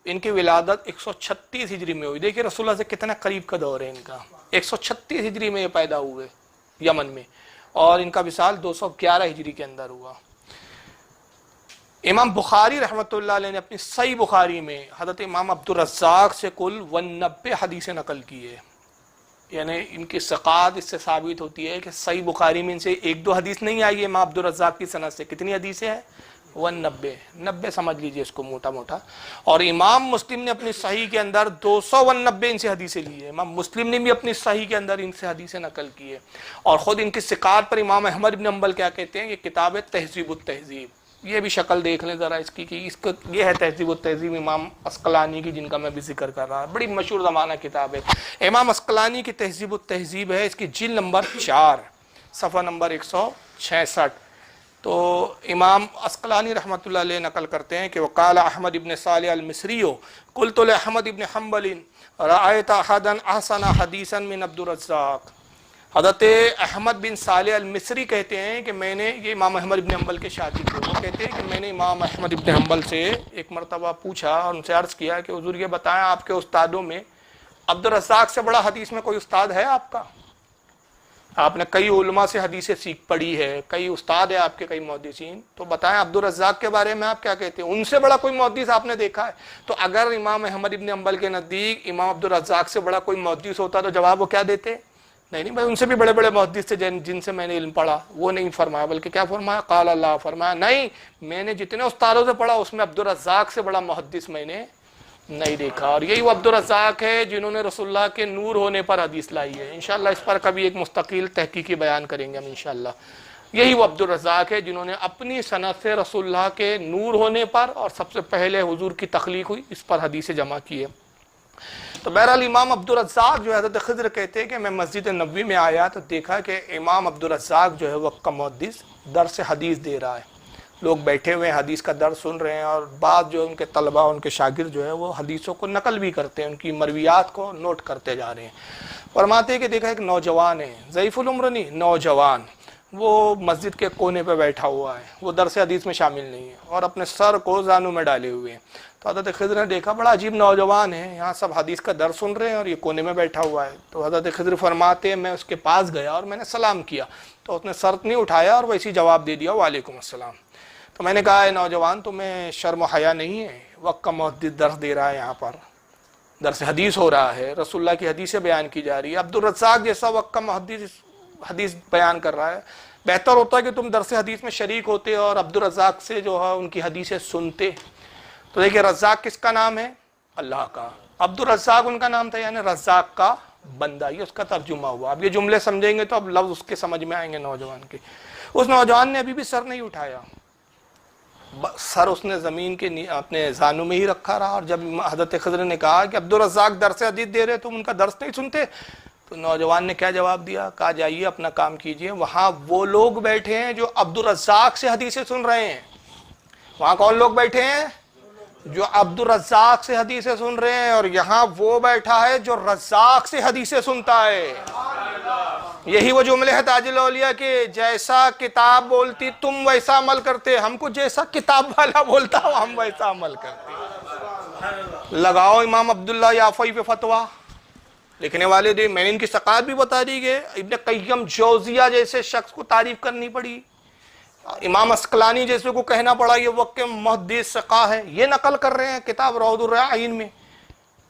ان کی ولادت 136 ہجری میں ہوئی۔ دیکھیے رسول اللہ سے کتنا قریب کا دور ہے ان کا، 136 ہجری میں یہ پیدا ہوئے یمن میں، اور ان کا وصال 211 ہجری کے اندر ہوا۔ امام بخاری رحمۃ اللہ علیہ نے اپنی صحیح بخاری میں حضرت امام عبدالرزاق سے کل 90 حدیثیں نقل کی ہے، یعنی ان کی ثقات اس سے ثابت ہوتی ہے کہ صحیح بخاری میں ان سے ایک دو حدیث نہیں آئی ہے امام عبدالرزاق کی سند سے۔ کتنی حدیثیں ہیں؟ 90 سمجھ لیجئے اس کو موٹا موٹا۔ اور امام مسلم نے اپنی صحیح کے اندر 290 ان سے حدیثیں لی ہے۔ امام مسلم نے بھی اپنی صحیح کے اندر ان سے حدیثیں نقل کی ہے، اور خود ان کی ثقات پر امام احمد بن حنبل کیا کہتے ہیں؟ یہ کتاب ہے تہذیب التہذیب۔ یہ بھی شکل دیکھ لیں ذرا اس کی، کہ اس کو یہ ہے تہذیب التہذیب امام عسقلانی کی، جن کا میں بھی ذکر کر رہا ہوں، بڑی مشہور زمانہ کتاب ہے۔ امام عسقلانی کی تہذیب التہذیب ہے، اس کی جلد نمبر 4 صفحہ نمبر 166۔ تو امام عسقلانی رحمۃ اللہ علیہ نقل کرتے ہیں کہ وقال احمد ابن صالح المصری قلت لاحمد ابن حنبل رأيت احدا احسن حدیثا من عبدالرزاق۔ حضرت احمد بن صالح المصری کہتے ہیں کہ میں نے، یہ امام احمد بن حنبل کے شاگرد تھے، وہ کہتے ہیں کہ میں نے امام احمد بن حنبل سے ایک مرتبہ پوچھا اور ان سے عرض کیا کہ حضور یہ بتائیں آپ کے استادوں میں عبدالرزاق سے بڑا حدیث میں کوئی استاد ہے آپ کا؟ آپ نے کئی علماء سے حدیثیں سیکھ پڑھی ہے، کئی استاد ہیں آپ کے، کئی محدثین، تو بتائیں عبدالرزاق کے بارے میں آپ کیا کہتے ہیں؟ ان سے بڑا کوئی محدث آپ نے دیکھا ہے؟ تو اگر امام احمد بن حنبل کے نزدیک امام عبدالرزاق سے بڑا کوئی محدث ہوتا تو جواب وہ کیا دیتے؟ نہیں بھائی، ان سے بھی بڑے بڑے محدث تھے جن سے میں نے علم پڑھا۔ وہ نہیں فرمایا، بلکہ کیا فرمایا؟ قال اللہ، فرمایا نہیں، میں نے جتنے استادوں سے پڑھا اس میں عبدالرزاق سے بڑا محدث میں نے نہیں دیکھا۔ اور یہی وہ عبدالرزاق ہے جنہوں نے رسول اللہ کے نور ہونے پر حدیث لائی ہے۔ انشاءاللہ اس پر کبھی ایک مستقل تحقیقی بیان کریں گے ہم انشاءاللہ۔ یہی وہ عبدالرزاق ہے جنہوں نے اپنی سند سے رسول اللہ کے نور ہونے پر، اور سب سے پہلے حضور کی تخلیق ہوئی، اس پر حدیثیں جمع کی ہے۔ تو بہرحال امام عبدالرزاق جو حضرت خضر کہتے ہیں کہ میں مسجد نبوی میں آیا تو دیکھا کہ امام عبدالرزاق جو ہے وقت کا محدث درس حدیث دے رہا ہے، لوگ بیٹھے ہوئے ہیں حدیث کا درس سن رہے ہیں، اور بعض جو ان کے طلباء، ان کے شاگرد جو ہیں وہ حدیثوں کو نقل بھی کرتے ہیں، ان کی مرویات کو نوٹ کرتے جا رہے ہیں۔ فرماتے ہیں کہ دیکھا ایک نوجوان ہے، ضعیف العمر نہیں، نوجوان، وہ مسجد کے کونے پہ بیٹھا ہوا ہے، وہ درس حدیث میں شامل نہیں ہے، اور اپنے سر کو زانوں میں ڈالے ہوئے ہیں۔ تو حضرت خضر نے دیکھا بڑا عجیب نوجوان ہے، یہاں سب حدیث کا درس سن رہے ہیں اور یہ کونے میں بیٹھا ہوا ہے۔ تو حضرت خضر فرماتے ہیں میں اس کے پاس گیا اور میں نے سلام کیا، تو اس نے سر نہیں اٹھایا اور ویسے جواب دے دیا وعلیکم السلام۔ تو میں نے کہا اے نوجوان، تمہیں شرم و حیا نہیں ہے؟ وقت کا محدث درس دے رہا ہے، یہاں پر درس حدیث ہو رہا ہے، رسول اللہ کی حدیثیں بیان کی جا رہی ہے، عبدالرزاق جیسا وقت کا محدث حدیث بیان کر رہا ہے، بہتر ہوتا ہے کہ تم درس حدیث میں شریک ہوتے اور عبدالرزاق سے جو ہے ان کی حدیثیں سنتے۔ تو دیکھیں رزاق کس کا نام ہے؟ اللہ کا۔ عبدالرزاق ان کا نام تھا، یعنی رزاق کا بندہ، یہ اس کا ترجمہ ہوا۔ اب یہ جملے سمجھیں گے تو اب لفظ اس کے سمجھ میں آئیں گے نوجوان کے۔ اس نوجوان نے ابھی بھی سر نہیں اٹھایا، سر اس نے زمین کے اپنے زانوں میں ہی رکھا رہا، اور جب حضرت خضر نے کہا کہ عبدالرزاق درس حدیث دے رہے تم ان کا درس نہیں سنتے، تو نوجوان نے کیا جواب دیا؟ کہا جائیے اپنا کام کیجئے، وہاں وہ لوگ بیٹھے ہیں جو عبدالرزاق سے حدیثیں سن رہے ہیں۔ وہاں کون لوگ بیٹھے ہیں؟ جو عبدالرزاق سے حدیثیں سن رہے ہیں، اور یہاں وہ بیٹھا ہے جو رزاق سے حدیثیں سنتا ہے۔ یہی وہ جملے ہے تاج الاولیاء کے، جیسا کتاب بولتی تم ویسا عمل کرتے، ہم کو جیسا کتاب والا بولتا ہم ویسا عمل کرتے۔ لگاؤ امام عبداللہ یافعی پہ فتویٰ، لکھنے والے دے، میں نے ان کی ثقات بھی بتا دی گئے، ابن قیم جوزیہ جیسے شخص کو تعریف کرنی پڑی، امام عسقلانی جیسے کو کہنا پڑا یہ وقت کے محدث ثقہ ہے، یہ نقل کر رہے ہیں کتاب روض الرياحین میں۔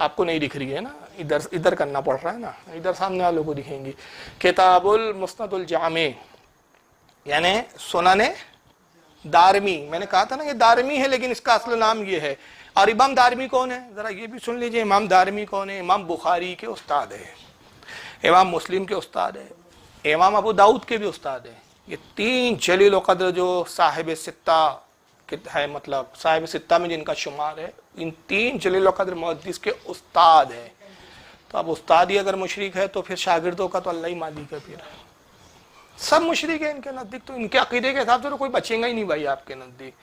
آپ کو نہیں دکھ رہی ہے نا, ادھر کرنا پڑ رہا ہے نا, ادھر سامنے والوں کو دکھیں گی. کتاب المسند الجامع یعنی سنن دارمی, میں نے کہا تھا نا یہ دارمی ہے لیکن اس کا اصل نام یہ ہے. اور امام دارمی کون ہے ذرا یہ بھی سن لیجئے, امام دارمی کون ہے؟ امام بخاری کے استاد ہے, امام مسلم کے استاد ہے, امام ابو داؤد کے بھی استاد ہے. یہ تین جلیل و قدر جو صاحب ستہ ہے, مطلب صاحب ستہ میں جن کا شمار ہے, ان تین جلیل و قدر محدث کے استاد ہیں. تو اب استاد ہی اگر مشرک ہے تو پھر شاگردوں کا تو اللہ ہی مالک ہے, پھر سب مشرک ہیں ان کے نزدیک. تو ان کے عقیدے کے حساب سے تو کوئی بچے گا ہی نہیں بھائی آپ کے نزدیک.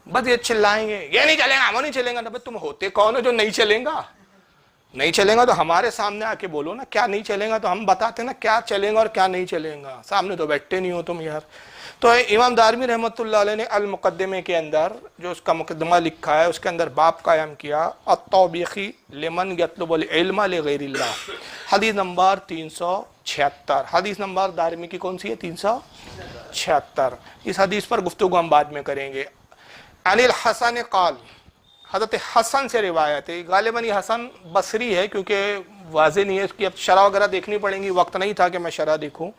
بس یہ چلائیں گے یہ نہیں چلے گا, وہ نہیں چلیں گا. بھائی تم ہوتے کون ہو جو نہیں چلیں گا؟ نہیں چلیں گا تو ہمارے سامنے آ کے بولو نا کیا نہیں چلیں گا, تو ہم بتاتے نا کیا چلیں گا اور کیا نہیں چلیں گا. سامنے تو بیٹھتے نہیں ہو تم یار. تو امام دارمی رحمۃ اللہ علیہ نے المقدمے کے اندر جو اس کا مقدمہ لکھا ہے اس کے اندر باب قائم کیا, التوبیخی لمن یطلب العلم لغیر اللہ, حدیث نمبر 376. حدیث نمبر دارمی کی کون سی ہے؟ 376. اس حدیث پر گفتگو ہم بعد میں کریں گے. عن الحسن قال, حضرت حسن سے روایت ہے. غالباً یہ حسن بصری ہے کیونکہ واضح نہیں ہے, اس کی اب شرح وغیرہ دیکھنی پڑیں گی. وقت نہیں تھا کہ میں شرح دیکھوں,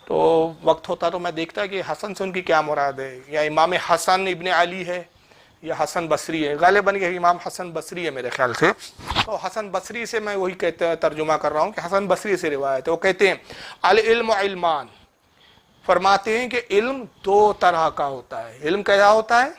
تو وقت ہوتا تو میں دیکھتا کہ حسن سے ان کی کیا مراد ہے, یا امام حسن ابن علی ہے یا حسن بصری ہے. غالباً یہ امام حسن بصری ہے میرے خیال سے. تو حسن بصری سے میں وہی ترجمہ کر رہا ہوں کہ حسن بصری سے روایت ہے. وہ کہتے ہیں العلم علمان, فرماتے ہیں کہ علم دو طرح کا ہوتا ہے. علم کیا ہوتا ہے؟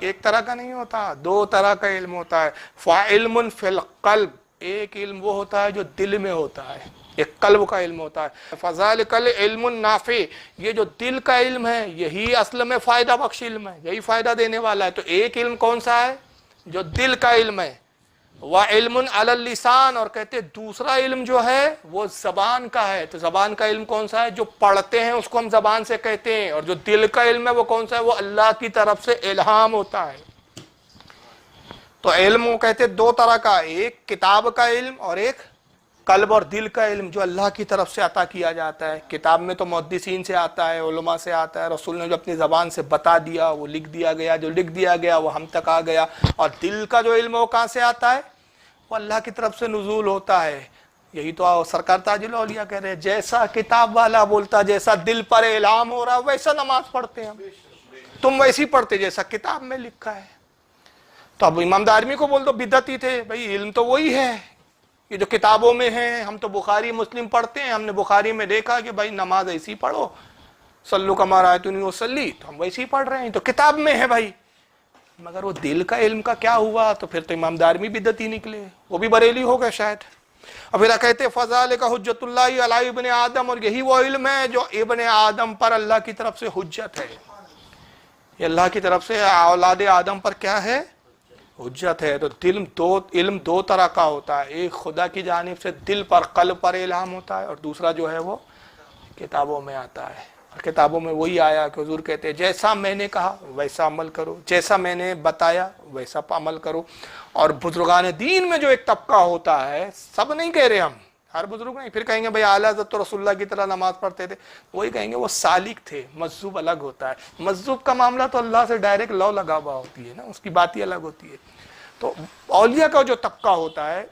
ایک طرح کا نہیں ہوتا, دو طرح کا علم ہوتا ہے. فعلم فی القلب, ایک علم وہ ہوتا ہے جو دل میں ہوتا ہے, ایک قلب کا علم ہوتا ہے. فذالک العلم النافع, یہ جو دل کا علم ہے یہی اصل میں فائدہ بخش علم ہے, یہی فائدہ دینے والا ہے. تو ایک علم کون سا ہے؟ جو دل کا علم ہے. وعلم علی اللسان, اور کہتے دوسرا علم جو ہے وہ زبان کا ہے. تو زبان کا علم کون سا ہے؟ جو پڑھتے ہیں اس کو ہم زبان سے کہتے ہیں. اور جو دل کا علم ہے وہ کون سا ہے؟ وہ اللہ کی طرف سے الہام ہوتا ہے. تو علم وہ کہتے دو طرح کا, ایک کتاب کا علم اور ایک قلب اور دل کا علم جو اللہ کی طرف سے عطا کیا جاتا ہے. کتاب میں تو محدثین سے آتا ہے, علماء سے آتا ہے, رسول نے جو اپنی زبان سے بتا دیا وہ لکھ دیا گیا, جو لکھ دیا گیا وہ ہم تک آ گیا. اور دل کا جو علم وہ کہاں سے آتا ہے؟ وہ اللہ کی طرف سے نزول ہوتا ہے. یہی تو سرکار تاج الاولیاء کہہ رہے ہیں, جیسا کتاب والا بولتا, جیسا دل پر الہام ہو رہا ویسا نماز پڑھتے ہیں ہم. تم ویسی پڑھتے جیسا کتاب میں لکھا ہے. تو اب امام دارمی کو بول دو بدعتی تھے. بھائی علم تو وہی ہے یہ جو کتابوں میں ہیں. ہم تو بخاری مسلم پڑھتے ہیں, ہم نے بخاری میں دیکھا کہ بھائی نماز ایسی پڑھو, صلو کما رأیتمونی اصلی, تو ہم ویسی پڑھ رہے ہیں, تو کتاب میں ہے بھائی. مگر وہ دل کا علم کا کیا ہوا؟ تو پھر تو امام دارمی بدعتی نکلے, وہ بھی بریلی ہو گئے شاید. اور پھر کہتے فذالک حجت اللہ علی ابن آدم, اور یہی وہ علم ہے جو ابن آدم پر اللہ کی طرف سے حجت ہے. یہ اللہ کی طرف سے اولاد آدم پر کیا ہے؟ حجت ہے. تو علم دو طرح کا ہوتا ہے, ایک خدا کی جانب سے دل پر قلب پر الہام ہوتا ہے, اور دوسرا جو ہے وہ کتابوں میں آتا ہے. اور کتابوں میں وہی آیا کہ حضور کہتے ہیں جیسا میں نے کہا ویسا عمل کرو, جیسا میں نے بتایا ویسا عمل کرو. اور بزرگان دین میں جو ایک طبقہ ہوتا ہے, سب نہیں کہہ رہے ہم, ہر بزرگ نہیں. پھر کہیں گے بھائی اعلیٰ حضرت تو رسول اللہ کی طرح نماز پڑھتے تھے, وہی کہیں گے وہ سالک تھے. مجذوب الگ ہوتا ہے. مجذوب کا معاملہ تو اللہ سے ڈائریکٹ لو لگا ہوا ہوتی ہے نا, اس کی بات ہی الگ ہوتی ہے. تو اولیاء کا جو طبقہ ہوتا ہے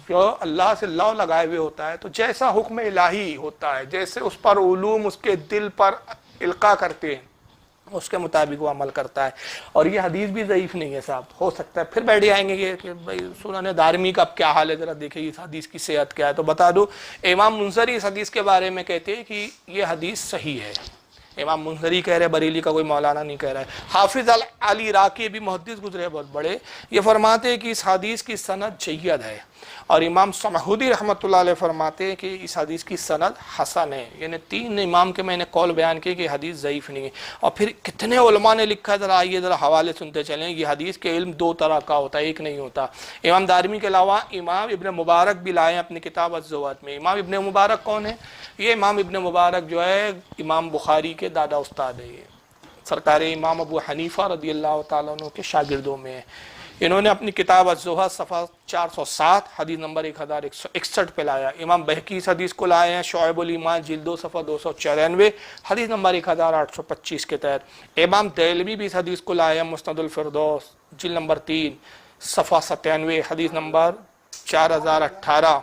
جو اللہ سے لو لگائے ہوئے ہوتا ہے, تو جیسا حکم الہی ہوتا ہے, جیسے اس پر علوم اس کے دل پر القاء کرتے ہیں اس کے مطابق وہ عمل کرتا ہے. اور یہ حدیث بھی ضعیف نہیں ہے صاحب, ہو سکتا ہے پھر بیٹھ جائیں گے کہ بھائی سنن دارمی کا اب کیا حال ہے, ذرا دیکھیں اس حدیث کی صحت کیا ہے. تو بتا دو امام منذری اس حدیث کے بارے میں کہتے ہیں کہ یہ حدیث صحیح ہے. امام منذری کہہ رہے, بریلی کا کوئی مولانا نہیں کہہ رہا ہے. حافظ علی راکی بھی محدث گزرے بہت بڑے, یہ فرماتے ہیں کہ اس حدیث کی سند جید ہے. اور امام سمحودی رحمۃ اللہ علیہ فرماتے ہیں کہ اس حدیث کی سند حسن ہے. یعنی تین امام کے میں نے قول بیان کیے کہ حدیث ضعیف نہیں ہے. اور پھر کتنے علماء نے لکھا ہے, ذرا آئیے ذرا حوالے سنتے چلیں. یہ حدیث کے علم دو طرح کا ہوتا ہے, ایک نہیں ہوتا. امام دارمی کے علاوہ امام ابن مبارک بھی لائے اپنی کتاب الزہد میں. امام ابن مبارک کون ہے؟ یہ امام ابن مبارک جو ہے امام بخاری کے دادا استاد ہے. یہ سرکار امام ابو حنیفہ رضی اللہ تعالیٰ عنہ کے شاگردوں میں ہے. انہوں نے اپنی کتاب الزہد صفحہ 407 حدیث نمبر 1161 پہ لایا. امام بہقی اس حدیث کو لائے ہیں شعب الایمان جلد 2 صفحہ 294 حدیث نمبر 1825 کے تحت. امام دیلمی بھی اس حدیث کو لائے ہیں مسند الفردوس جلد نمبر 3 صفحہ 97 حدیث نمبر 4018।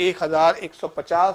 1150,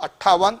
58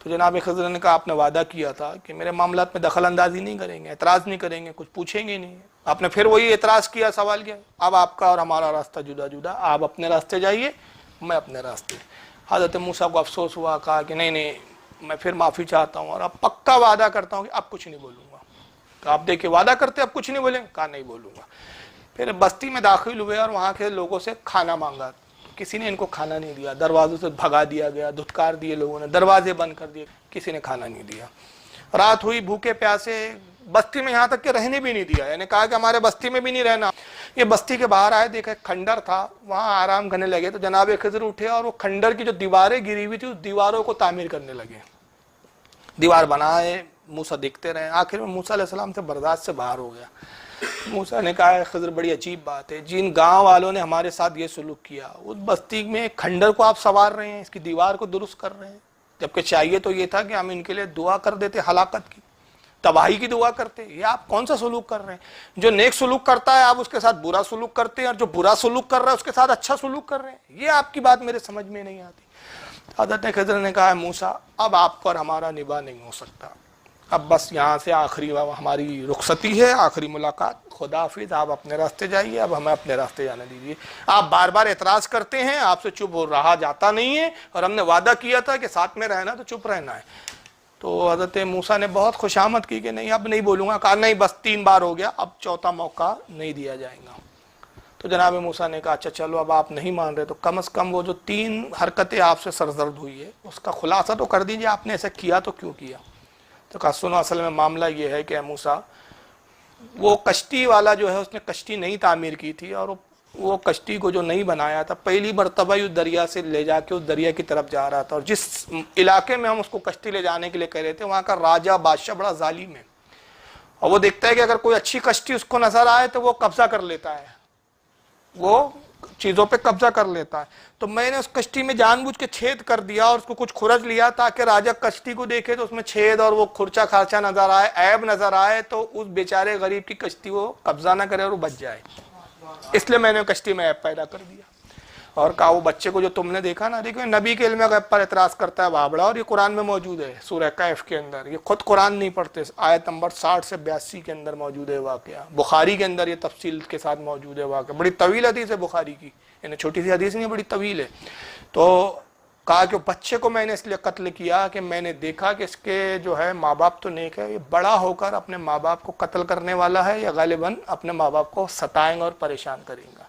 تو جناب خضر نے کہا آپ نے وعدہ کیا تھا کہ میرے معاملات میں دخل اندازی نہیں کریں گے، اعتراض نہیں کریں گے، کچھ پوچھیں گے نہیں۔ آپ نے پھر وہی اعتراض کیا، سوال کیا، اب آپ کا اور ہمارا راستہ جدا جدا، آپ اپنے راستے جائیے، میں اپنے راستے۔ حضرت موسیٰ کو افسوس ہوا، کہا کہ نہیں میں پھر معافی چاہتا ہوں اور اب پکا وعدہ کرتا ہوں کہ اب کچھ نہیں بولوں گا۔ تو آپ دیکھیں وعدہ کرتے اب کچھ نہیں بولیں، کہا نہیں بولوں گا۔ پھر بستی میں داخل ہوئے اور وہاں کے لوگوں سے کھانا مانگا، کسی نے ان کو کھانا نہیں دیا، دروازوں سے بھگا دیا گیا، دھتکار دیے لوگوں نے، دروازے بند کر دیے، کسی نے کھانا نہیں دیا۔ رات ہوئی، بھوکے پیاسے، بستی میں یہاں تک کہ رہنے بھی نہیں دیا، یعنی کہا کہ ہمارے بستی میں بھی نہیں رہنا۔ یہ بستی کے باہر آئے، دیکھا کھنڈر تھا، وہاں آرام کرنے لگے۔ تو جناب خضر اٹھے اور وہ کھنڈر کی جو دیواریں گری ہوئی تھی اس دیواروں کو تعمیر کرنے لگے، دیوار بنائے۔ موسیٰ دیکھتے رہے، آخر میں موسیٰ علیہ السلام سے برداشت سے باہر ہو گیا۔ موسیٰ نے کہا خضر بڑی عجیب بات ہے، جن گاؤں والوں نے ہمارے ساتھ یہ سلوک کیا، اس بستی میں کھنڈر کو آپ سنوار رہے ہیں، اس کی دیوار کو درست کر رہے ہیں، جبکہ چاہیے تو یہ تھا کہ ہم ان کے لیے دعا کر دیتے، ہلاکت کی، تباہی کی دعا کرتے۔ یہ آپ کون سا سلوک کر رہے ہیں؟ جو نیک سلوک کرتا ہے آپ اس کے ساتھ برا سلوک کرتے ہیں، اور جو برا سلوک کر رہا ہے اس کے ساتھ اچھا سلوک کر رہے ہیں۔ یہ آپ کی بات میرے سمجھ میں نہیں آتی۔ حضرت خضر نے کہا موسیٰ اب آپ کو اور ہمارا نباہ نہیں ہو سکتا، اب بس یہاں سے آخری ہماری رخصتی ہے، آخری ملاقات، خدا حافظ، آپ اپنے راستے جائیے، اب ہمیں اپنے راستے جانے دیجیے۔ آپ بار بار اعتراض کرتے ہیں، آپ سے چپ ہو رہا جاتا نہیں ہے، اور ہم نے وعدہ کیا تھا کہ ساتھ میں رہنا تو چپ رہنا ہے۔ تو حضرت موسیٰ نے بہت خوشامد کی کہ نہیں اب نہیں بولوں گا۔ کہا نہیں بس 3 بار ہو گیا، اب چوتھا موقع نہیں دیا جائے گا۔ تو جناب موسیٰ نے کہا اچھا چلو اب آپ نہیں مان رہے تو کم از کم وہ جو 3 حرکتیں آپ سے سرزد ہوئی ہے اس کا خلاصہ تو کر دیجیے، آپ نے ایسا کیا تو کیوں کیا؟ تو کہا سنو اصل میں معاملہ یہ ہے کہ موسیٰ وہ کشتی والا جو ہے اس نے کشتی نہیں تعمیر کی تھی، اور وہ کشتی کو جو نہیں بنایا تھا پہلی مرتبہ اس دریا سے لے جا کے اس دریا کی طرف جا رہا تھا، اور جس علاقے میں ہم اس کو کشتی لے جانے کے لیے کہہ رہے تھے وہاں کا راجہ بادشاہ بڑا ظالم ہے، اور وہ دیکھتا ہے کہ اگر کوئی اچھی کشتی اس کو نظر آئے تو وہ قبضہ کر لیتا ہے، وہ چیزوں پہ قبضہ کر لیتا ہے۔ تو میں نے اس کشتی میں جان بوجھ کے چھید کر دیا اور اس کو کچھ کھرچ لیا تاکہ راجہ کشتی کو دیکھے تو اس میں چھید اور وہ کھرچا خارچا نظر آئے، عیب نظر آئے، تو اس بیچارے غریب کی کشتی وہ قبضہ نہ کرے اور وہ بچ جائے، اس لیے میں نے کشتی میں عیب پیدا کر دیا۔ اور کہا وہ بچے کو جو تم نے دیکھا نا، دیکھو نبی کے علم غیب پر اعتراض کرتا ہے بابڑا، اور یہ قرآن میں موجود ہے سورہ کہف کے اندر، یہ خود قرآن نہیں پڑھتے، آیت نمبر 60 سے 82 کے اندر موجود ہے واقعہ، بخاری کے اندر یہ تفصیل کے ساتھ موجود ہے واقعہ، بڑی طویل حدیث ہے بخاری کی، یعنی چھوٹی سی حدیث نہیں ہے، بڑی طویل ہے۔ تو کہا کہ بچے کو میں نے اس لیے قتل کیا کہ میں نے دیکھا کہ اس کے جو ہے ماں باپ تو نیک ہے، یہ بڑا ہو کر اپنے ماں باپ کو قتل کرنے والا ہے، یا غالباً اپنے ماں باپ کو ستائیں گا اور پریشان کریں گا،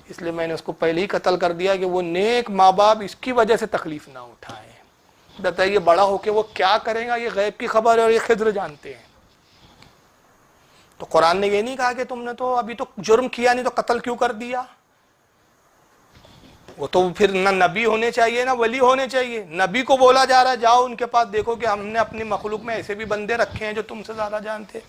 اس لیے میں نے اس کو پہلے ہی قتل کر دیا کہ وہ نیک ماں باپ اس کی وجہ سے تکلیف نہ اٹھائیں۔ بتائیے بڑا ہو کے وہ کیا کرے گا، یہ غیب کی خبر ہے اور یہ خضر جانتے ہیں۔ تو قرآن نے یہ نہیں کہا کہ تم نے تو ابھی تو جرم کیا نہیں تو قتل کیوں کر دیا؟ وہ تو پھر نہ نبی ہونے چاہیے نہ ولی ہونے چاہیے۔ نبی کو بولا جا رہا ہے جاؤ ان کے پاس دیکھو کہ ہم نے اپنی مخلوق میں ایسے بھی بندے رکھے ہیں جو تم سے زیادہ جانتے،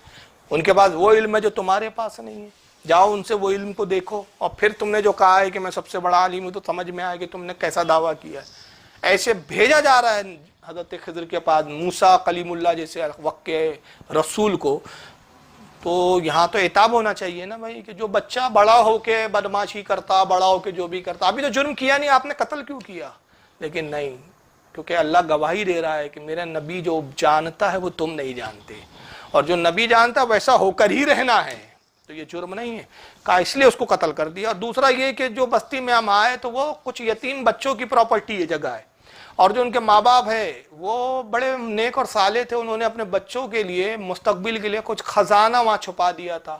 ان کے پاس وہ علم ہے جو تمہارے پاس نہیں ہے، جاؤ ان سے وہ علم کو دیکھو، اور پھر تم نے جو کہا ہے کہ میں سب سے بڑا عالم ہوں تو سمجھ میں آئے کہ تم نے کیسا دعویٰ کیا ہے۔ ایسے بھیجا جا رہا ہے حضرت خضر کے پاس موسیٰ کلیم اللہ جیسے وقت کے رسول کو، تو یہاں تو عتاب ہونا چاہیے نا بھائی کہ جو بچہ بڑا ہو کے بدماشی کرتا، بڑا ہو کے جو بھی کرتا، ابھی تو جرم کیا نہیں آپ نے قتل کیوں کیا؟ لیکن نہیں، کیونکہ اللہ گواہی دے رہا ہے کہ میرا نبی جو جانتا ہے وہ تم نہیں جانتے، اور جو نبی جانتا ویسا ہو کر ہی رہنا ہے، تو یہ جرم نہیں ہے، کہا اس لیے اس کو قتل کر دیا۔ اور دوسرا یہ کہ جو بستی میں ہم آئے تو وہ کچھ یتیم بچوں کی پراپرٹی ہے، جگہ ہے، اور جو ان کے ماں باپ ہے وہ بڑے نیک اور صالح تھے، انہوں نے اپنے بچوں کے لیے مستقبل کے لیے کچھ خزانہ وہاں چھپا دیا تھا،